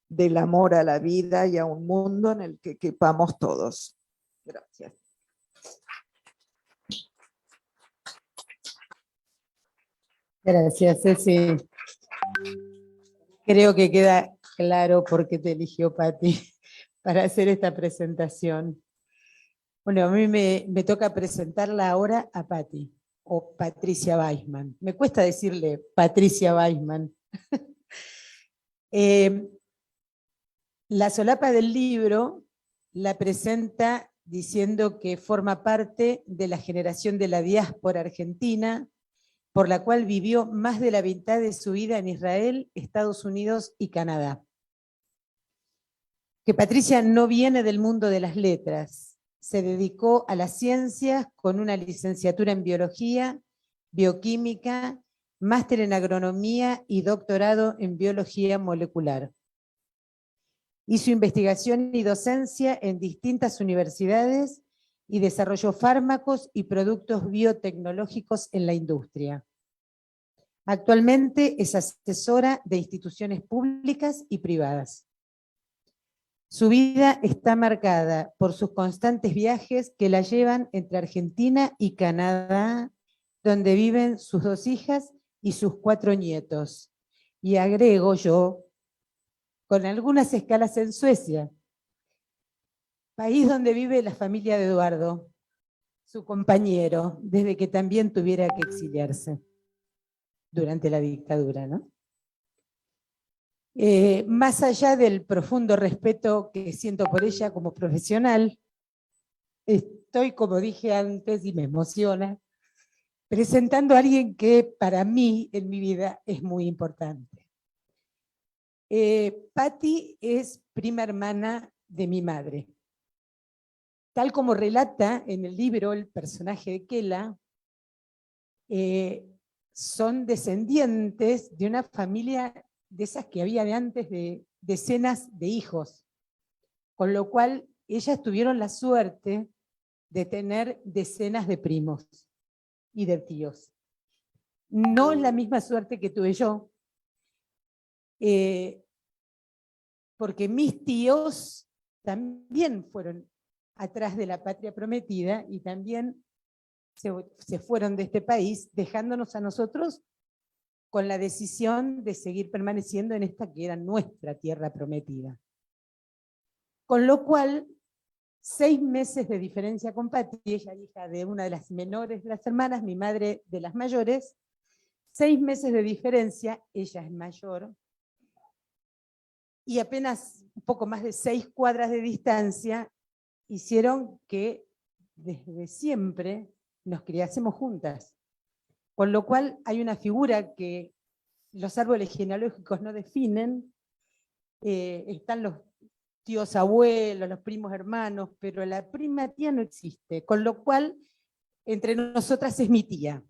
del amor a la vida y a un mundo en el que quepamos todos. Gracias. Gracias, Ceci. Creo que queda claro por qué te eligió Patti para hacer esta presentación. Bueno, a mí me toca presentarla ahora a Patti, o Patricia Weisman. Me cuesta decirle Patricia Weisman. La solapa del libro la presenta diciendo que forma parte de la generación de la diáspora argentina, por la cual vivió más de la mitad de su vida en Israel, Estados Unidos y Canadá. Que Patricia no viene del mundo de las letras, se dedicó a las ciencias con una licenciatura en biología, bioquímica, máster en agronomía y doctorado en biología molecular. Hizo investigación y docencia en distintas universidades y desarrolló fármacos y productos biotecnológicos en la industria. Actualmente es asesora de instituciones públicas y privadas. Su vida está marcada por sus constantes viajes que la llevan entre Argentina y Canadá, donde viven sus 2 hijas y sus 4 nietos. Y agrego yo, con algunas escalas en Suecia, país donde vive la familia de Eduardo, su compañero, desde que también tuviera que exiliarse durante la dictadura, ¿no? Más allá del profundo respeto que siento por ella como profesional, estoy, como dije antes, y me emociona, presentando a alguien que para mí en mi vida es muy importante. Patti es prima hermana de mi madre. Tal como relata en el libro el personaje de Kela, son descendientes de una familia de esas que había de antes de decenas de hijos, con lo cual ellas tuvieron la suerte de tener decenas de primos y de tíos. No la misma suerte que tuve yo, porque mis tíos también fueron atrás de la patria prometida y también se fueron de este país, dejándonos a nosotros con la decisión de seguir permaneciendo en esta que era nuestra tierra prometida. Con lo cual, 6 meses de diferencia con Pati, ella hija de una de las menores de las hermanas, mi madre de las mayores, 6 meses de diferencia, ella es mayor, y apenas un poco más de 6 cuadras de distancia hicieron que desde siempre nos criásemos juntas. Con lo cual hay una figura que los árboles genealógicos no definen, están los tíos abuelos, los primos hermanos, pero la prima tía no existe, con lo cual entre nosotras es mi tía.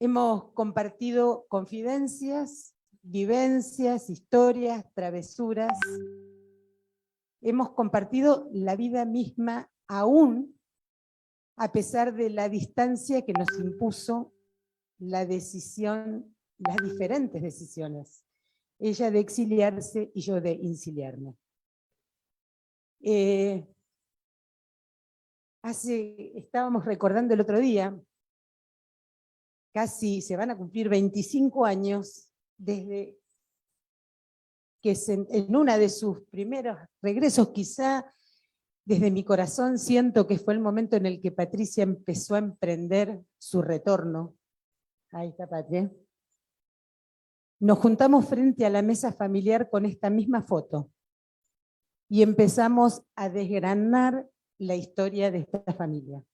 Hemos compartido confidencias, vivencias, historias, travesuras. Hemos compartido la vida misma aún a pesar de la distancia que nos impuso la decisión, las diferentes decisiones. Ella de exiliarse y yo de insiliarme. Estábamos recordando el otro día, casi se van a cumplir 25 años desde que en una de sus primeros regresos, quizá desde mi corazón siento que fue el momento en el que Patricia empezó a emprender su retorno. Ahí está Patria. Nos juntamos frente a la mesa familiar con esta misma foto y empezamos a desgranar la historia de esta familia.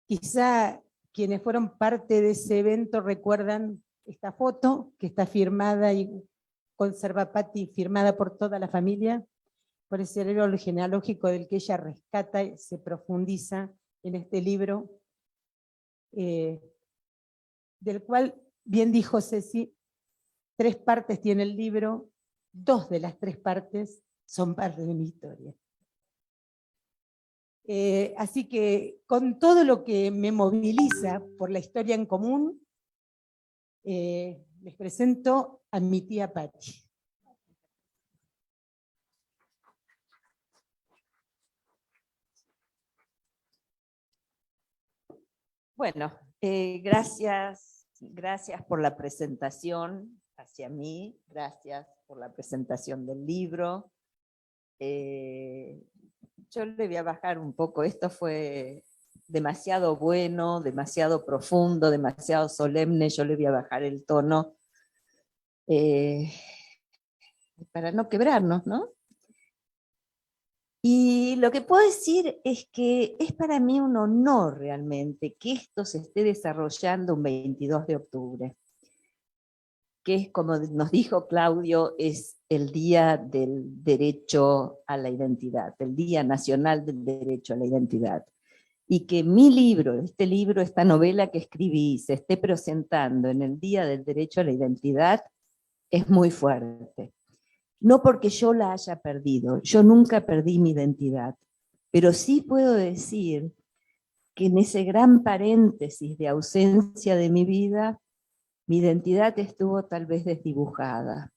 Quizá quienes fueron parte de ese evento recuerdan esta foto que está firmada y conserva Patti, firmada por toda la familia, por ese árbol genealógico del que ella rescata y se profundiza en este libro, del cual, bien dijo Ceci, 3 partes tiene el libro, 2 de las 3 partes son parte de mi historia. Así que con todo lo que me moviliza por la historia en común, les presento a mi tía Patti. Bueno, gracias por la presentación hacia mí, gracias por la presentación del libro. Yo le voy a bajar un poco, esto fue demasiado bueno, demasiado profundo, demasiado solemne, yo le voy a bajar el tono para no quebrarnos, ¿no? Y lo que puedo decir es que es para mí un honor realmente que esto se esté desarrollando un 22 de octubre, que es, como nos dijo Claudio, es el Día del Derecho a la Identidad, el Día Nacional del Derecho a la Identidad. Y que mi libro, este libro, esta novela que escribí, se esté presentando en el Día del Derecho a la Identidad, es muy fuerte. No porque yo la haya perdido, yo nunca perdí mi identidad, pero sí puedo decir que en ese gran paréntesis de ausencia de mi vida, mi identidad estuvo tal vez desdibujada.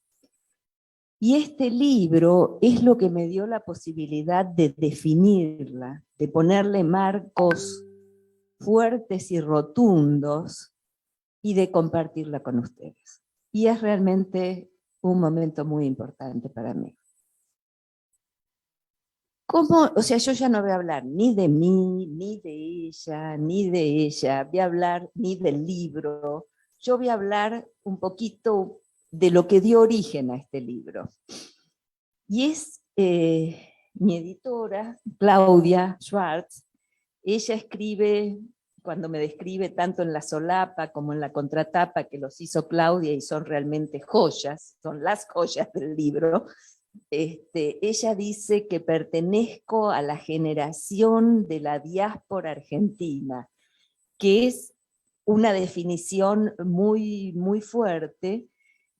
Y este libro es lo que me dio la posibilidad de definirla, de ponerle marcos fuertes y rotundos y de compartirla con ustedes. Y es realmente un momento muy importante para mí. ¿Cómo? O sea, yo ya no voy a hablar ni de mí, ni de ella, voy a hablar ni del libro, yo voy a hablar un poquito de lo que dio origen a este libro. Y es mi editora, Claudia Schwartz, ella escribe, cuando me describe tanto en la solapa como en la contratapa, que los hizo Claudia y son realmente joyas, son las joyas del libro, ella dice que pertenezco a la generación de la diáspora argentina, que es una definición muy, muy fuerte,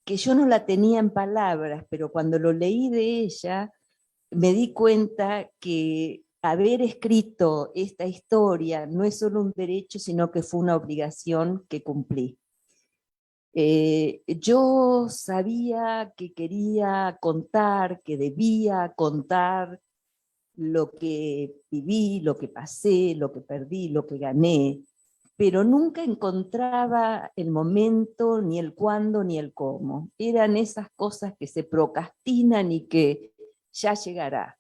que yo no la tenía en palabras, pero cuando lo leí de ella, me di cuenta que haber escrito esta historia no es solo un derecho, sino que fue una obligación que cumplí. Yo sabía que quería contar, que debía contar lo que viví, lo que pasé, lo que perdí, lo que gané, pero nunca encontraba el momento, ni el cuándo, ni el cómo. Eran esas cosas que se procrastinan y que ya llegará.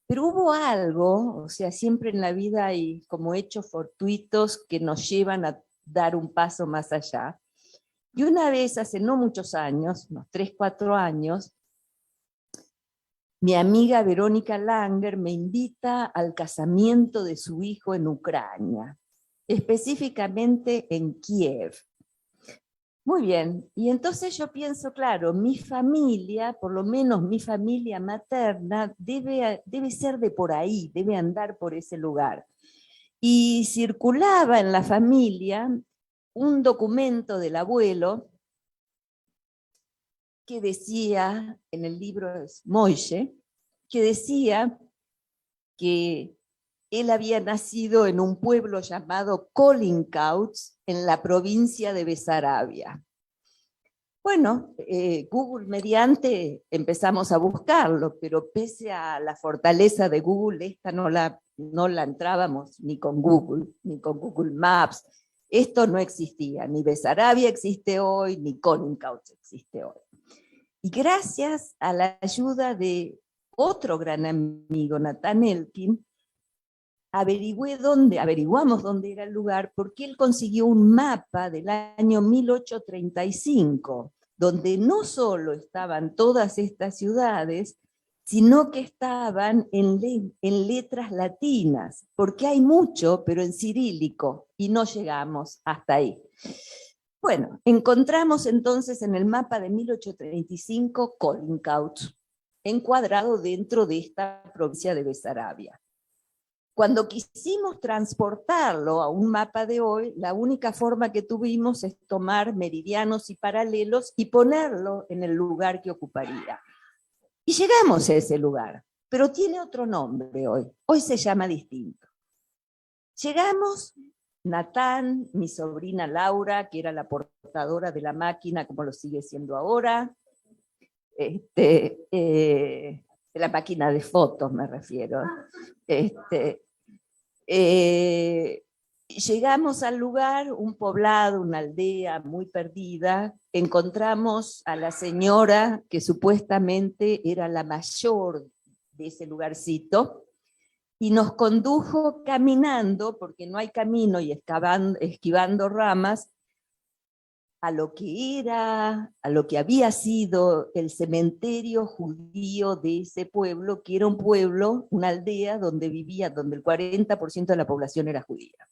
Pero hubo algo, o sea, siempre en la vida hay como hechos fortuitos que nos llevan a dar un paso más allá. Y una vez, hace no muchos años, unos 3, 4 años, mi amiga Verónica Langer me invita al casamiento de su hijo en Ucrania, específicamente en Kiev. Muy bien, y entonces yo pienso, claro, mi familia, por lo menos mi familia materna, debe ser de por ahí, debe andar por ese lugar. Y circulaba en la familia un documento del abuelo que decía, en el libro de Moishe, que decía que él había nacido en un pueblo llamado Kolinkautz, en la provincia de Besarabia. Bueno, Google mediante empezamos a buscarlo, pero pese a la fortaleza de Google, esta no la entrábamos ni con Google, ni con Google Maps. Esto no existía, ni Besarabia existe hoy, ni Kolinkautz existe hoy. Y gracias a la ayuda de otro gran amigo, Natán Elkin, averiguamos dónde era el lugar, porque él consiguió un mapa del año 1835, donde no solo estaban todas estas ciudades, sino que estaban en letras latinas, porque hay mucho, pero en cirílico, y no llegamos hasta ahí. Bueno, encontramos entonces en el mapa de 1835 Kolinkautz, encuadrado dentro de esta provincia de Besarabia. Cuando quisimos transportarlo a un mapa de hoy, la única forma que tuvimos es tomar meridianos y paralelos y ponerlo en el lugar que ocuparía. Y llegamos a ese lugar, pero tiene otro nombre hoy. Hoy se llama distinto. Llegamos, Natán, mi sobrina Laura, que era la portadora de la máquina, como lo sigue siendo ahora, la máquina de fotos me refiero. Llegamos al lugar, un poblado, una aldea muy perdida, encontramos a la señora que supuestamente era la mayor de ese lugarcito, y nos condujo caminando, porque no hay camino, y esquivando ramas, a lo que había sido el cementerio judío de ese pueblo, que era un pueblo, una aldea donde el 40% de la población era judía.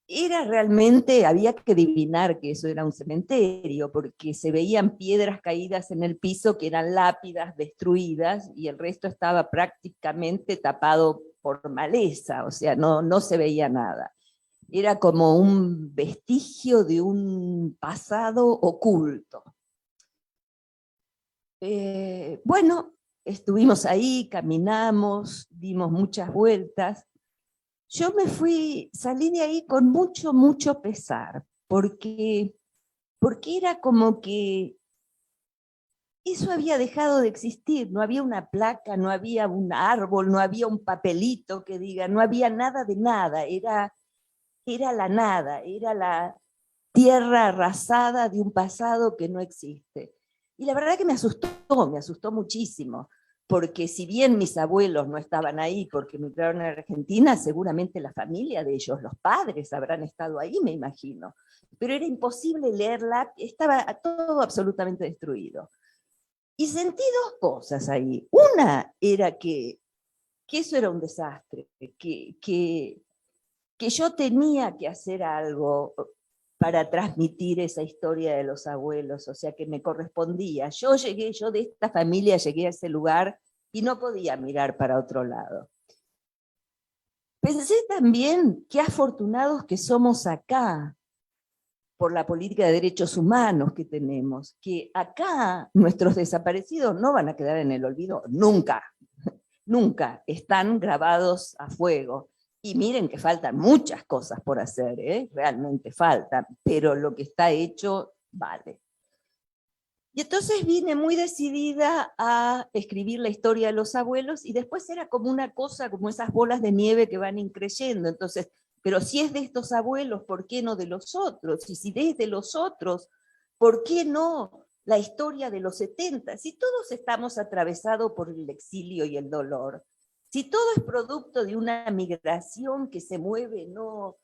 Había que adivinar que eso era un cementerio, porque se veían piedras caídas en el piso que eran lápidas destruidas, y el resto estaba prácticamente tapado por maleza, o sea, no se veía nada. Era como un vestigio de un pasado oculto. Bueno, estuvimos ahí, caminamos, dimos muchas vueltas. Yo salí de ahí con mucho, mucho pesar, porque era como que eso había dejado de existir, no había una placa, no había un árbol, no había un papelito que diga, no había nada de nada, era la nada, era la tierra arrasada de un pasado que no existe. Y la verdad que me asustó muchísimo, porque si bien mis abuelos no estaban ahí porque emigraron a Argentina, seguramente la familia de ellos, los padres, habrán estado ahí, me imagino. Pero era imposible leerla, estaba todo absolutamente destruido. Y sentí dos cosas ahí. Una era que eso era un desastre, que yo tenía que hacer algo para transmitir esa historia de los abuelos, o sea que me correspondía. Yo de esta familia llegué a ese lugar y no podía mirar para otro lado. Pensé también qué afortunados que somos acá por la política de derechos humanos que tenemos, que acá nuestros desaparecidos no van a quedar en el olvido nunca, nunca, están grabados a fuego. Y miren que faltan muchas cosas por hacer, realmente faltan, pero lo que está hecho vale. Y entonces vine muy decidida a escribir la historia de los abuelos, y después era como una cosa, como esas bolas de nieve que van increyendo. Entonces, pero si es de estos abuelos, ¿por qué no de los otros? Y si es de los otros, ¿por qué no la historia de los 70? Si todos estamos atravesados por el exilio y el dolor, si todo es producto de una migración que se mueve no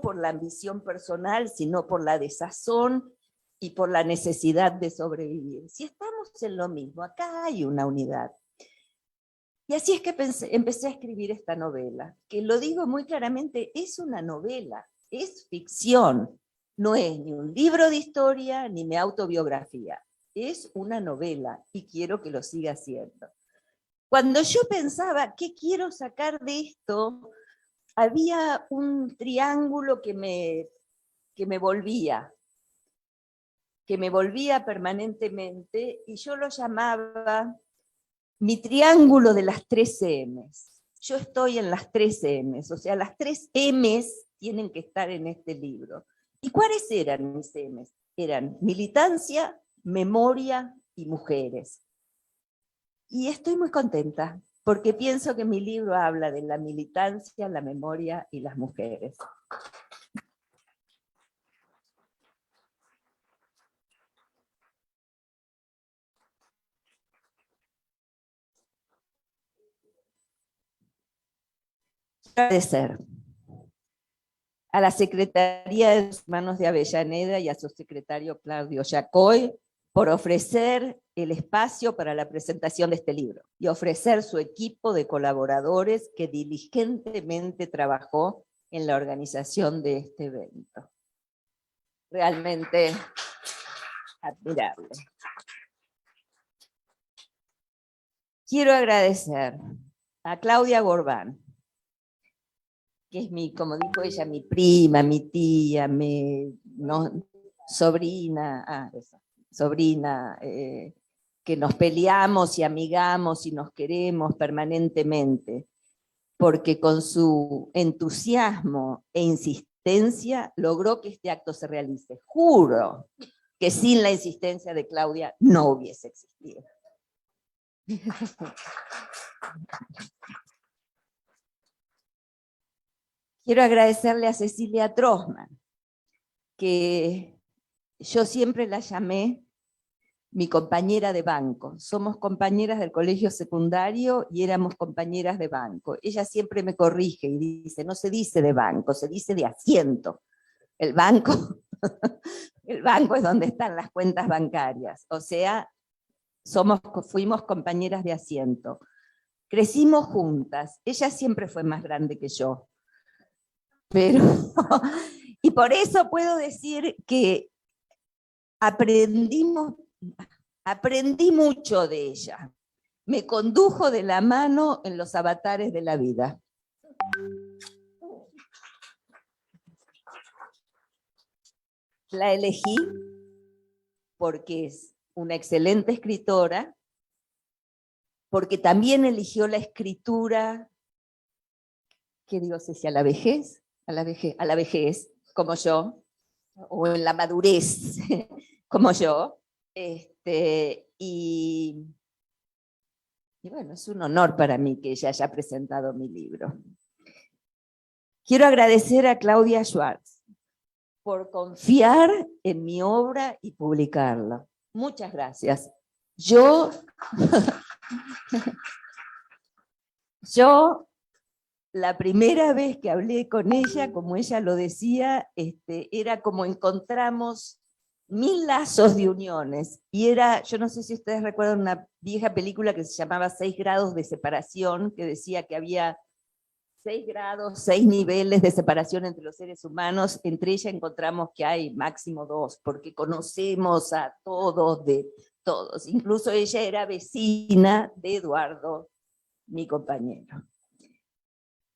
por la ambición personal, sino por la desazón y por la necesidad de sobrevivir. Si estamos en lo mismo, acá hay una unidad. Y así es que empecé a escribir esta novela, que lo digo muy claramente, es una novela, es ficción, no es ni un libro de historia ni mi autobiografía, es una novela y quiero que lo siga siendo. Cuando yo pensaba, ¿qué quiero sacar de esto? Había un triángulo que me volvía permanentemente, y yo lo llamaba mi triángulo de las 3 M's. Yo estoy en las 3 M's, o sea, las 3 M's tienen que estar en este libro. ¿Y cuáles eran mis M's? Eran militancia, memoria y mujeres. Y estoy muy contenta, porque pienso que mi libro habla de la militancia, la memoria y las mujeres. Agradecer a la Secretaría de Derechos Humanos de Avellaneda y a su secretario Claudio Yacoy por ofrecer el espacio para la presentación de este libro y ofrecer su equipo de colaboradores que diligentemente trabajó en la organización de este evento. Realmente admirable. Quiero agradecer a Claudia Gorbán, que es como dijo ella, mi prima, mi tía, sobrina, que nos peleamos y amigamos y nos queremos permanentemente, porque con su entusiasmo e insistencia logró que este acto se realice. Juro que sin la insistencia de Claudia no hubiese existido. Quiero agradecerle a Cecilia Trosman, que yo siempre la llamé mi compañera de banco. Somos compañeras del colegio secundario y éramos compañeras de banco. Ella siempre me corrige y dice, no se dice de banco, se dice de asiento. El banco es donde están las cuentas bancarias. O sea, fuimos compañeras de asiento. Crecimos juntas. Ella siempre fue más grande que yo. Pero, y por eso puedo decir que aprendí mucho de ella. Me condujo de la mano en los avatares de la vida. La elegí porque es una excelente escritora, porque también eligió la escritura, ¿qué digo, Ceci? ¿A la vejez? A la vejez, como yo, o en la madurez, como yo. Y bueno, es un honor para mí que ella haya presentado mi libro. Quiero agradecer a Claudia Schwartz por confiar en mi obra y publicarla. Muchas gracias. Yo la primera vez que hablé con ella, como ella lo decía, era como encontramos 1000 lazos de uniones. Y yo no sé si ustedes recuerdan una vieja película que se llamaba 6 grados de separación, que decía que había 6 grados, 6 niveles de separación entre los seres humanos. Entre ellas encontramos que hay máximo 2, porque conocemos a todos de todos. Incluso ella era vecina de Eduardo, mi compañero.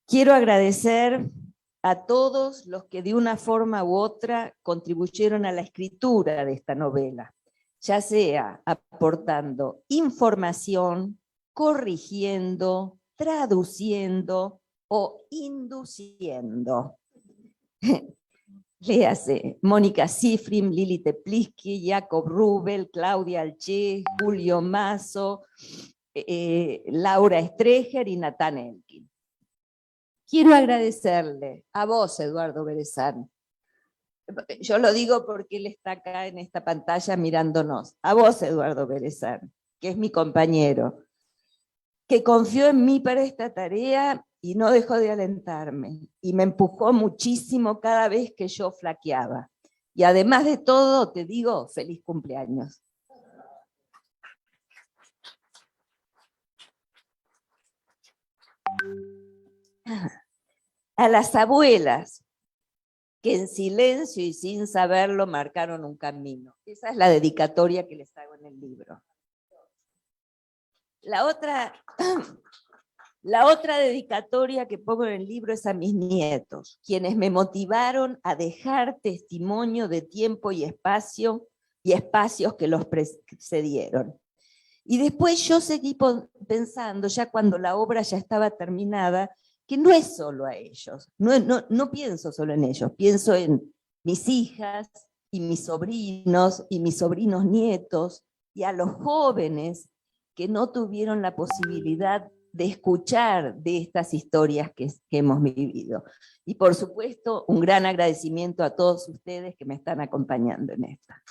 Quiero agradecer a todos los que de una forma u otra contribuyeron a la escritura de esta novela, ya sea aportando información, corrigiendo, traduciendo o induciendo. léase, Mónica Sifrin, Lili Tepliski, Jacob Rubel, Claudia Alché, Julio Mazo, Laura Streger y Natán Elkin. Quiero agradecerle a vos, Eduardo Berezán. Yo lo digo porque él está acá en esta pantalla mirándonos. A vos, Eduardo Berezán, que es mi compañero, que confió en mí para esta tarea y no dejó de alentarme. Y me empujó muchísimo cada vez que yo flaqueaba. Y además de todo, te digo, feliz cumpleaños. A las abuelas, que en silencio y sin saberlo marcaron un camino. Esa es la dedicatoria que les hago en el libro. La otra dedicatoria que pongo en el libro es a mis nietos, quienes me motivaron a dejar testimonio de tiempo y espacios que los precedieron. Y después yo seguí pensando, ya cuando la obra ya estaba terminada, que no es solo a ellos, no pienso solo en ellos, pienso en mis hijas y mis sobrinos nietos, y a los jóvenes que no tuvieron la posibilidad de escuchar de estas historias que hemos vivido. Y por supuesto, un gran agradecimiento a todos ustedes que me están acompañando en esta.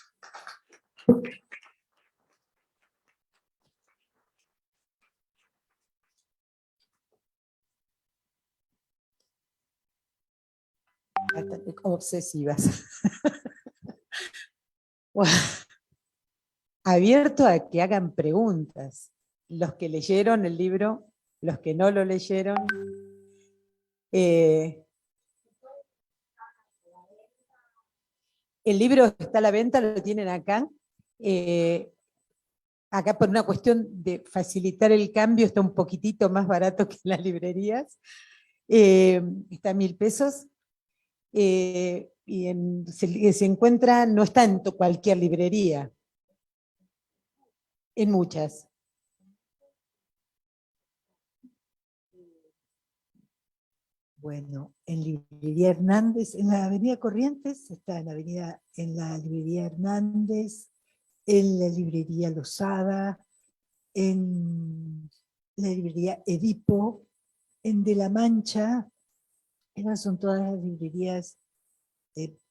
Obsesivas. Bueno, abierto a que hagan preguntas. Los que leyeron el libro, los que no lo leyeron. El libro está a la venta, lo tienen acá. Acá por una cuestión de facilitar el cambio está un poquitito más barato que en las librerías. Está a 1.000 pesos. Y se encuentra, no está en cualquier librería, en muchas. Bueno, en Librería Hernández, en la Avenida Corrientes, está en la Librería Hernández, en la Librería Losada, en la Librería Edipo, en De la Mancha. Esas son todas las librerías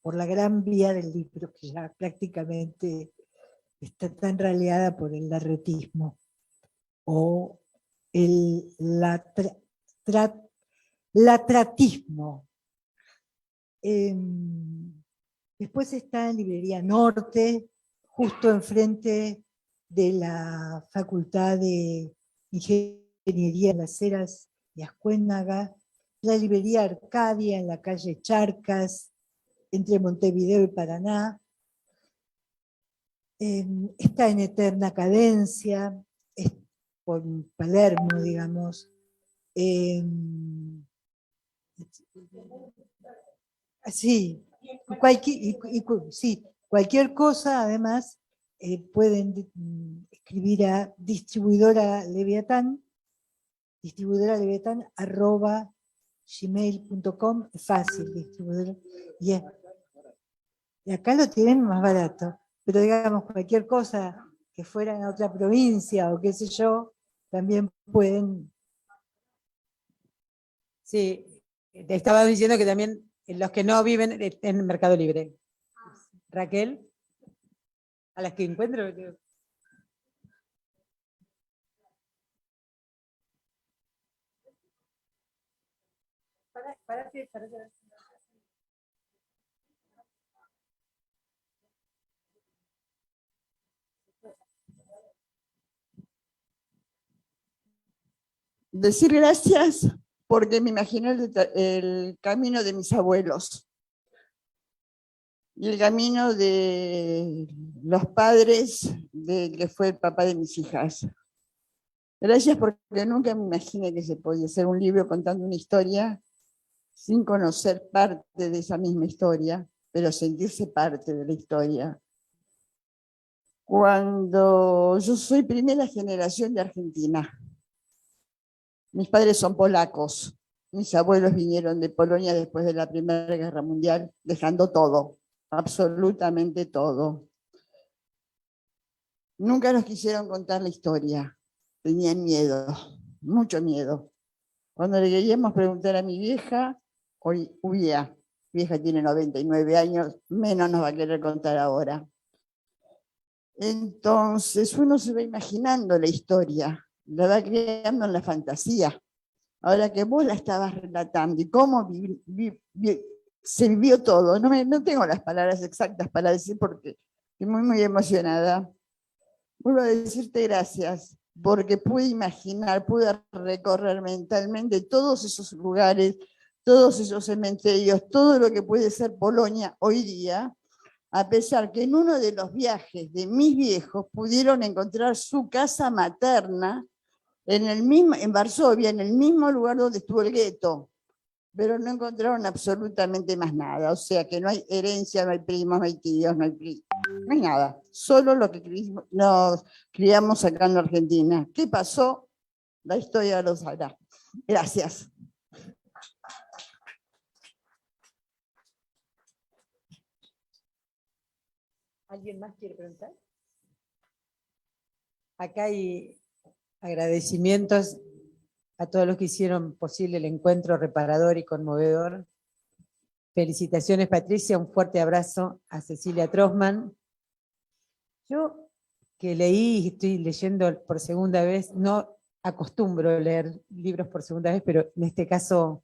por la Gran Vía del Libro, que ya prácticamente está tan raleada por el larretismo, o el latratismo. Después está en Librería Norte, justo enfrente de la Facultad de Ingeniería de las Heras y Ascuénaga, la Librería Arcadia en la calle Charcas, entre Montevideo y Paraná. Está en Eterna Cadencia, por Palermo, digamos. Sí, cualquier cosa, además, pueden escribir a distribuidora Leviatán @gmail.com, es fácil, distribuidora. Y acá lo tienen más barato, pero digamos, cualquier cosa que fuera en otra provincia o qué sé yo, también pueden. Sí, te estaba diciendo que también los que no viven en Mercado Libre. Raquel, a las que encuentro. Párate. Decir gracias porque me imagino el camino de mis abuelos y el camino de los padres de que fue el papá de mis hijas. Gracias porque nunca me imaginé que se podía hacer un libro contando una historia sin conocer parte de esa misma historia, pero sentirse parte de la historia. Cuando yo soy primera generación de Argentina, mis padres son polacos, Mis abuelos vinieron de Polonia después de la Primera Guerra Mundial, dejando todo, absolutamente todo. Nunca nos quisieron contar la historia, tenían miedo, mucho miedo. Cuando le queríamos preguntar a mi vieja, hoy huía. Mi vieja tiene 99 años, menos nos va a querer contar ahora. Entonces uno se va imaginando la historia, la va creando en la fantasía. Ahora que vos la estabas relatando y cómo se vivió todo, no tengo las palabras exactas para decir porque estoy muy emocionada. Vuelvo a decirte gracias, porque pude imaginar, pude recorrer mentalmente todos esos lugares, todos esos cementerios, todo lo que puede ser Polonia hoy día, a pesar que en uno de los viajes de mis viejos pudieron encontrar su casa materna en Varsovia, en el mismo lugar donde estuvo el gueto, pero no encontraron absolutamente más nada, o sea que no hay herencia, no hay primos, no hay tíos, no hay nada, solo lo que nos criamos acá en la Argentina. ¿Qué pasó? La historia lo sabrá. Gracias. ¿Alguien más quiere preguntar? Acá hay agradecimientos a todos los que hicieron posible el encuentro reparador y conmovedor. Felicitaciones, Patricia, un fuerte abrazo a Cecilia Trossman. Yo que leí y estoy leyendo por segunda vez, no acostumbro leer libros por segunda vez, pero en este caso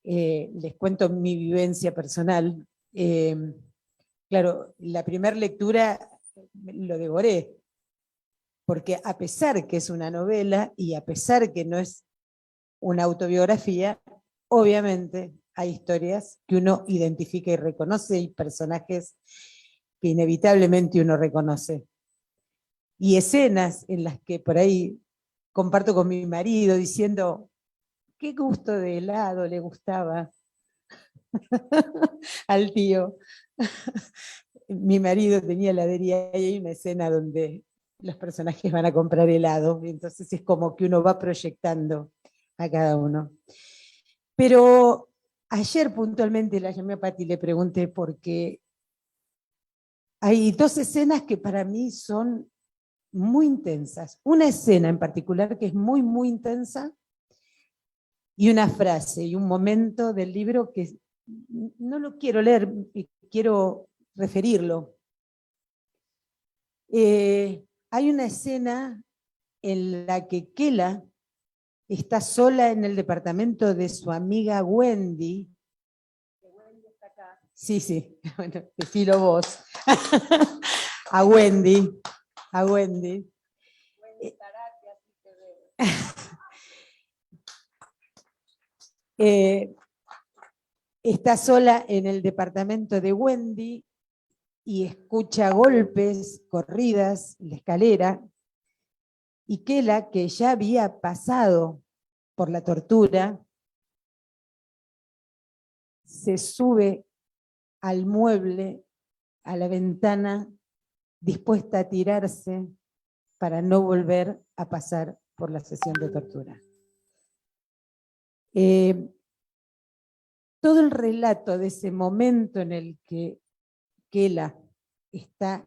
les cuento mi vivencia personal. Claro, la primera lectura lo devoré, porque a pesar que es una novela y a pesar que no es una autobiografía, obviamente hay historias que uno identifica y reconoce y personajes que inevitablemente uno reconoce. Y escenas en las que por ahí comparto con mi marido diciendo, qué gusto de helado le gustaba al tío. Mi marido tenía heladería y hay una escena donde los personajes van a comprar helado, y entonces es como que uno va proyectando a cada uno. Pero ayer puntualmente la llamé a Pati y le pregunté porque hay dos escenas que para mí son muy intensas. Una escena en particular que es muy intensa y una frase y un momento del libro que no lo quiero leer y quiero referirlo. Hay una escena en la que Kela está sola en el departamento de su amiga Wendy. Sí, bueno, decilo vos. A Wendy. Está sola en el departamento de Wendy y escucha golpes, corridas en la escalera, y Kela, que ya había pasado por la tortura, se sube al mueble, a la ventana, dispuesta a tirarse para no volver a pasar por la sesión de tortura. Todo el relato de ese momento en el que Kela está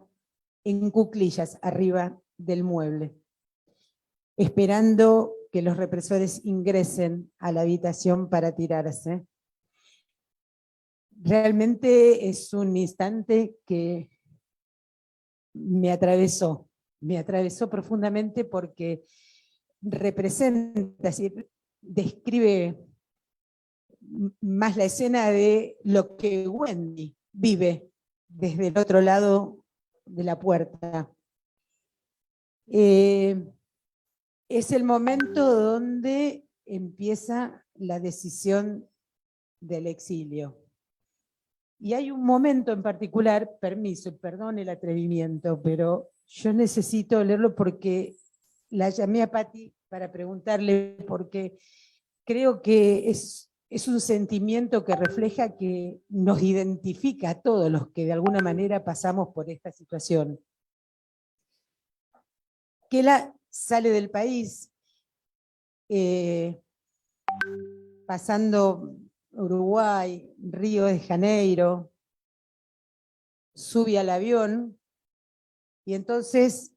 en cuclillas arriba del mueble, esperando que los represores ingresen a la habitación para tirarse. Realmente es un instante que me atravesó profundamente porque representa, es decir, describe más la escena de lo que Wendy vive desde el otro lado de la puerta. Es el momento donde empieza la decisión del exilio. Y hay un momento en particular, permiso, perdón el atrevimiento, pero yo necesito leerlo porque la llamé a Pati para preguntarle, porque creo que es un sentimiento que refleja que nos identifica a todos los que de alguna manera pasamos por esta situación. Kela sale del país, pasando Uruguay, Río de Janeiro, subí al avión y entonces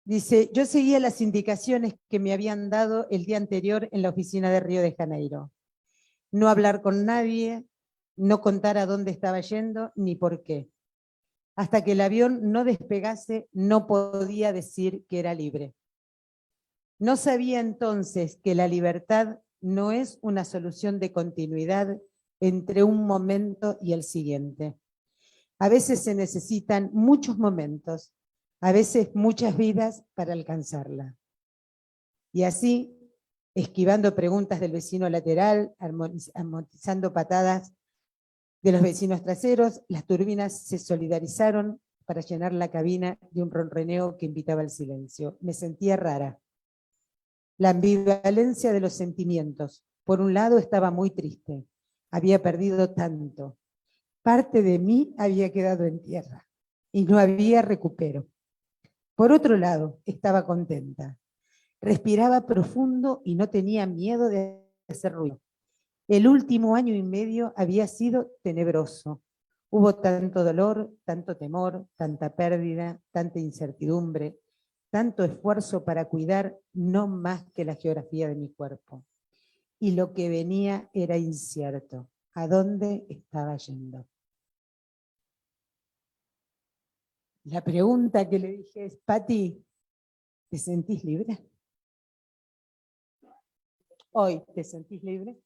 dice, yo seguía las indicaciones que me habían dado el día anterior en la oficina de Río de Janeiro. No hablar con nadie, no contar a dónde estaba yendo ni por qué. Hasta que el avión no despegase, no podía decir que era libre. No sabía entonces que la libertad no es una solución de continuidad entre un momento y el siguiente. A veces se necesitan muchos momentos, a veces muchas vidas para alcanzarla. Y así, esquivando preguntas del vecino lateral, amortizando patadas de los vecinos traseros, las turbinas se solidarizaron para llenar la cabina de un ronroneo que invitaba al silencio. Me sentía rara. La ambivalencia de los sentimientos. Por un lado estaba muy triste. Había perdido tanto. Parte de mí había quedado en tierra y no había recupero. Por otro lado, estaba contenta. Respiraba profundo y no tenía miedo de hacer ruido. El último año y medio había sido tenebroso. Hubo tanto dolor, tanto temor, tanta pérdida, tanta incertidumbre, tanto esfuerzo para cuidar no más que la geografía de mi cuerpo. Y lo que venía era incierto. ¿A dónde estaba yendo? La pregunta que le dije es, Pati, ¿te sentís libre? Hoy, ¿te sentís libre?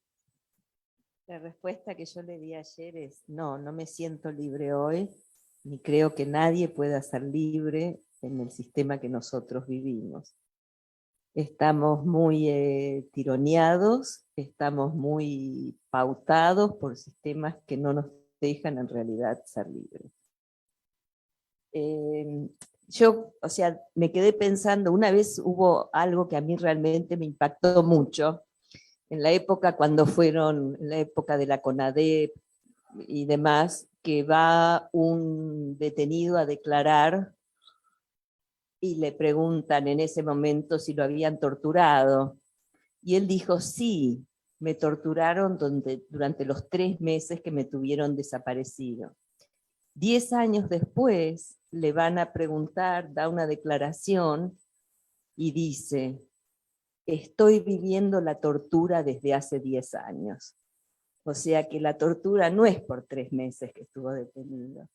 La respuesta que yo le di ayer es, no, no me siento libre hoy, ni creo que nadie pueda ser libre en el sistema que nosotros vivimos. Estamos muy tironeados, estamos muy pautados por sistemas que no nos dejan en realidad ser libres. Yo, o sea, me quedé pensando, una vez hubo algo que a mí realmente me impactó mucho, en la época cuando fueron, en la época de la CONADEP y demás, que va un detenido a declarar y le preguntan en ese momento si lo habían torturado. Y él dijo, sí, me torturaron durante los 3 meses que me tuvieron desaparecido. 10 años después le van a preguntar, da una declaración y dice, estoy viviendo la tortura desde hace 10 años. O sea que la tortura no es por 3 meses que estuvo detenido.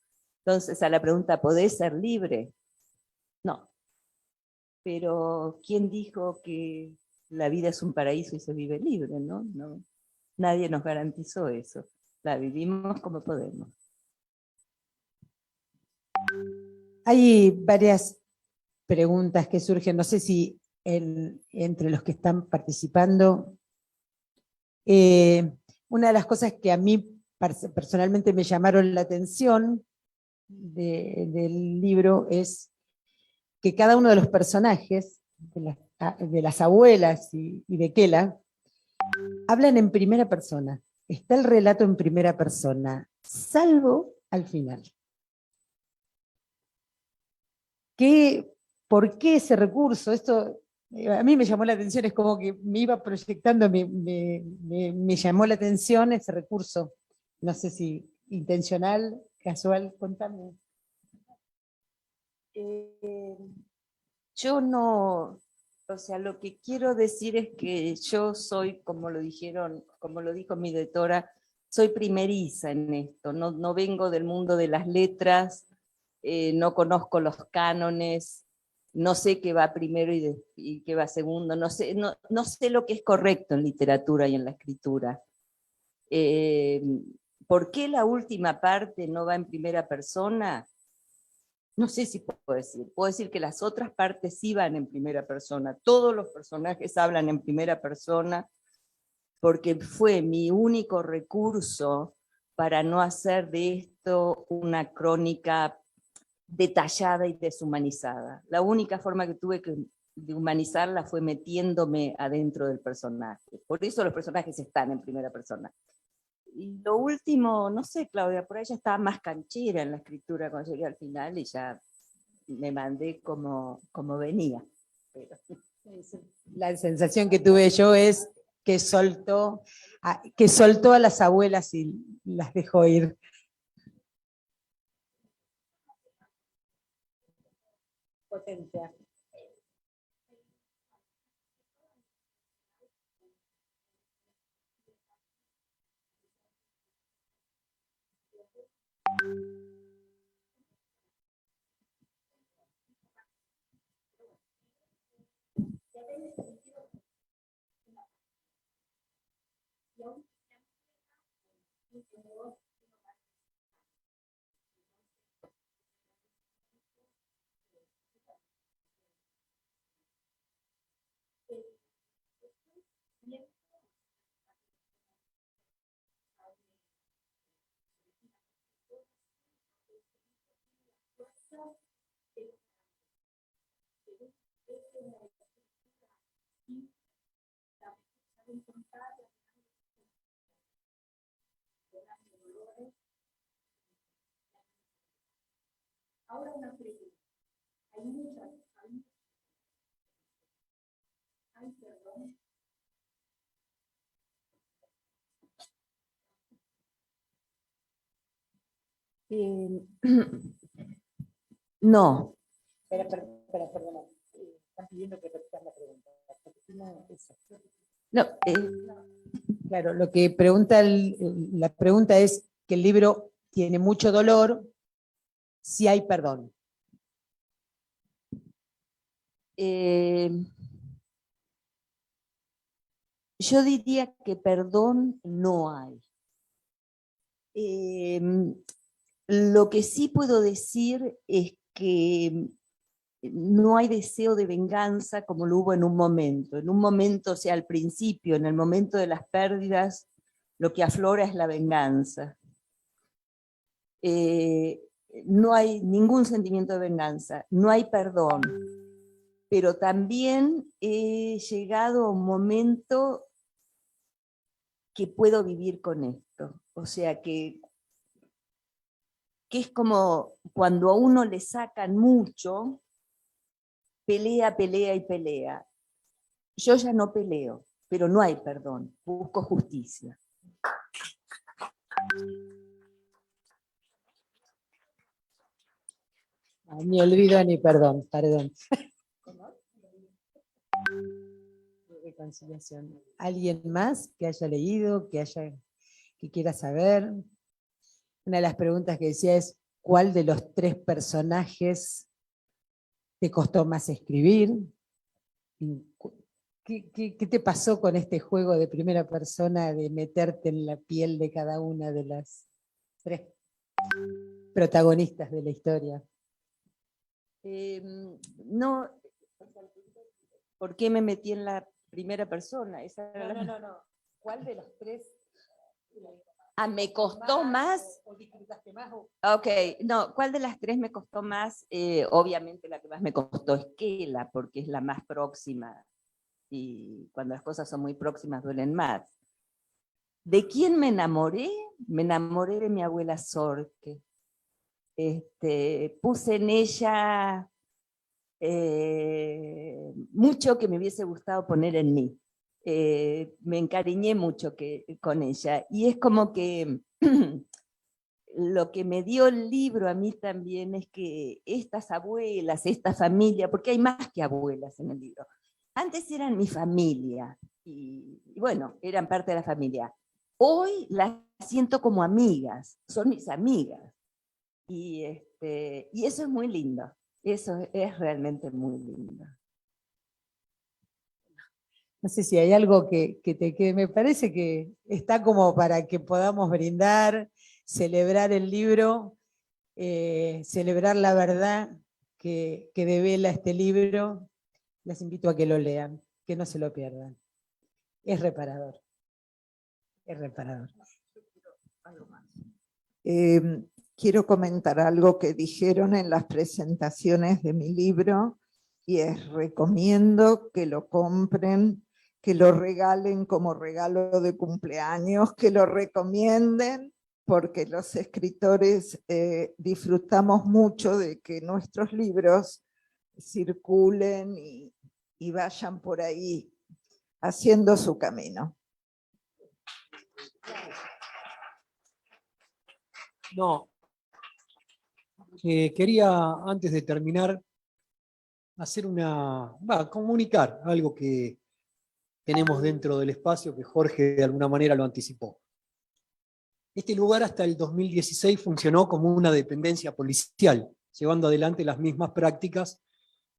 Entonces a la pregunta, ¿podés ser libre? No. Pero ¿quién dijo que la vida es un paraíso y se vive libre? No, no. Nadie nos garantizó eso. La vivimos como podemos. Hay varias preguntas que surgen, no sé si entre los que están participando. Una de las cosas que a mí personalmente me llamaron la atención del libro es que cada uno de los personajes, de las abuelas y de Kela, hablan en primera persona. Está el relato en primera persona, salvo al final. ¿Por qué ese recurso? Esto a mí me llamó la atención, es como que me iba proyectando, me llamó la atención ese recurso. No sé si intencional, casual, contame. Yo no, o sea, lo que quiero decir es que yo soy, como lo dijo mi editora, soy primeriza en esto, no vengo del mundo de las letras, no conozco los cánones, no sé qué va primero y qué va segundo, no sé lo que es correcto en literatura y en la escritura. ¿Por qué la última parte no va en primera persona? No sé si puedo decir que las otras partes sí van en primera persona, todos los personajes hablan en primera persona, porque fue mi único recurso para no hacer de esto una crónica detallada y deshumanizada. La única forma que tuve de humanizarla fue metiéndome adentro del personaje. Por eso los personajes están en primera persona. Y lo último, no sé, Claudia, por ahí ya estaba más canchera en la escritura cuando llegué al final y ya me mandé como venía. Pero... La sensación que tuve yo es que soltó a las abuelas y las dejó ir. Potencia. No, Perdona. Están pidiendo que repitas la pregunta. no, Claro, lo que pregunta la pregunta es que el libro tiene mucho dolor, si hay perdón. Yo diría que perdón no hay. Lo que sí puedo decir es que no hay deseo de venganza como lo hubo en un momento. En un momento, o sea, al principio, en el momento de las pérdidas, lo que aflora es la venganza. No hay ningún sentimiento de venganza, no hay perdón. Pero también he llegado a un momento que puedo vivir con esto. O sea, que es como cuando a uno le sacan mucho, pelea, pelea y pelea. Yo ya no peleo, pero no hay perdón, busco justicia. Ni olvido ni perdón. Reconciliación. ¿Alguien más que haya leído, que quiera saber? Una de las preguntas que decía es, ¿cuál de los 3 personajes te costó más escribir? ¿Qué te pasó con este juego de primera persona de meterte en la piel de cada una de las 3 protagonistas de la historia? No, ¿por qué me metí en la primera persona? No. ¿Cuál de los 3? ¿Me costó más? ¿O disfrutaste más? Ok, no, ¿cuál de las 3 me costó más? Obviamente la que más me costó es Kela, porque es la más próxima, y cuando las cosas son muy próximas duelen más. ¿De quién me enamoré? Me enamoré de mi abuela Sorque. Puse en ella mucho que me hubiese gustado poner en mí. Me encariñé mucho con ella, y es como que lo que me dio el libro a mí también es que estas abuelas, esta familia, porque hay más que abuelas en el libro, antes eran mi familia, y bueno, eran parte de la familia. Hoy las siento como amigas, son mis amigas, y eso es muy lindo, eso es realmente muy lindo. No sé si hay algo que me parece que está como para que podamos brindar, celebrar el libro, celebrar la verdad que devela este libro. Les invito a que lo lean, que no se lo pierdan. Es reparador. Es reparador. Quiero comentar algo que dijeron en las presentaciones de mi libro, y recomiendo que lo compren, que lo regalen como regalo de cumpleaños, que lo recomienden, porque los escritores disfrutamos mucho de que nuestros libros circulen y vayan por ahí haciendo su camino. No. Quería, antes de terminar, comunicar algo que tenemos dentro del espacio, que Jorge de alguna manera lo anticipó. Este lugar hasta el 2016 funcionó como una dependencia policial, llevando adelante las mismas prácticas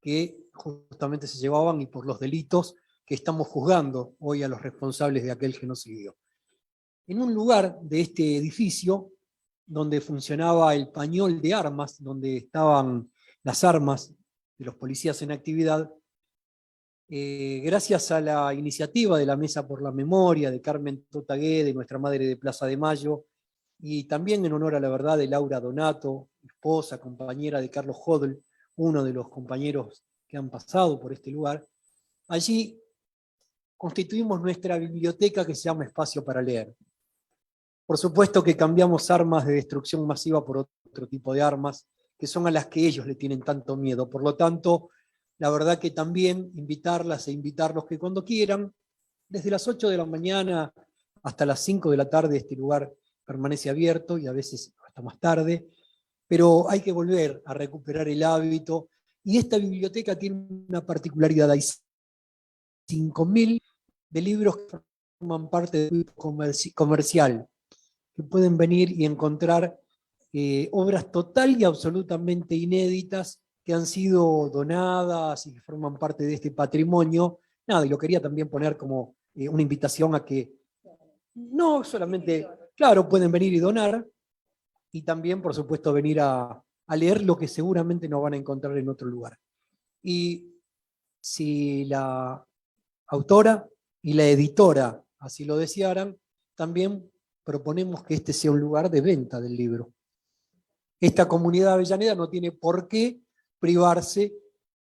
que justamente se llevaban y por los delitos que estamos juzgando hoy a los responsables de aquel genocidio. En un lugar de este edificio, donde funcionaba el pañol de armas, donde estaban las armas de los policías en actividad, gracias a la iniciativa de la Mesa por la Memoria, de Carmen Totagué, de nuestra madre de Plaza de Mayo, y también en honor a la verdad de Laura Donato, esposa, compañera de Carlos Hodl, uno de los compañeros que han pasado por este lugar, allí constituimos nuestra biblioteca que se llama Espacio para Leer. Por supuesto que cambiamos armas de destrucción masiva por otro tipo de armas, que son a las que ellos le tienen tanto miedo. Por lo tanto, la verdad que también invitarlas e invitarlos que cuando quieran, desde las 8 de la mañana hasta las 5 de la tarde, este lugar permanece abierto y a veces hasta más tarde, pero hay que volver a recuperar el hábito. Y esta biblioteca tiene una particularidad: hay 5.000 de libros que forman parte del comercial, que pueden venir y encontrar obras total y absolutamente inéditas que han sido donadas y que forman parte de este patrimonio. Nada, y lo quería también poner como una invitación a que no solamente, claro, pueden venir y donar, y también, por supuesto, venir a leer lo que seguramente no van a encontrar en otro lugar. Y si la autora y la editora así lo desearan, también proponemos que este sea un lugar de venta del libro. Esta comunidad de Avellaneda no tiene por qué privarse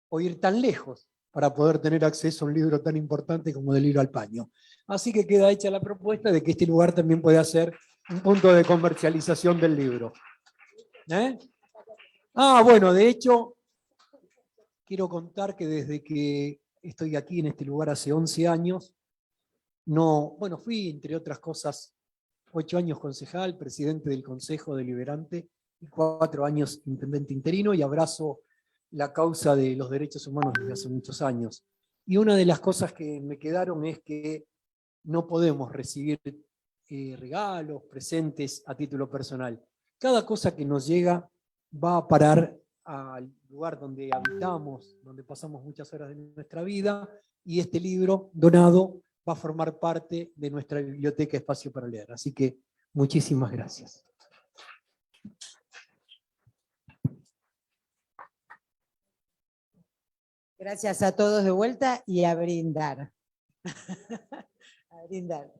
o ir tan lejos para poder tener acceso a un libro tan importante como Del Hilo al Paño. Así que queda hecha la propuesta de que este lugar también pueda ser un punto de comercialización del libro. Bueno, de hecho, quiero contar que desde que estoy aquí en este lugar hace 11 años, fui, entre otras cosas, 8 años concejal, presidente del Consejo Deliberante, y 4 años intendente interino, y abrazo la causa de los derechos humanos desde hace muchos años. Y una de las cosas que me quedaron es que no podemos recibir regalos, presentes a título personal. Cada cosa que nos llega va a parar al lugar donde habitamos, donde pasamos muchas horas de nuestra vida, y este libro donado va a formar parte de nuestra biblioteca Espacio para Leer. Así que muchísimas gracias. Gracias a todos de vuelta y a brindar. A brindar.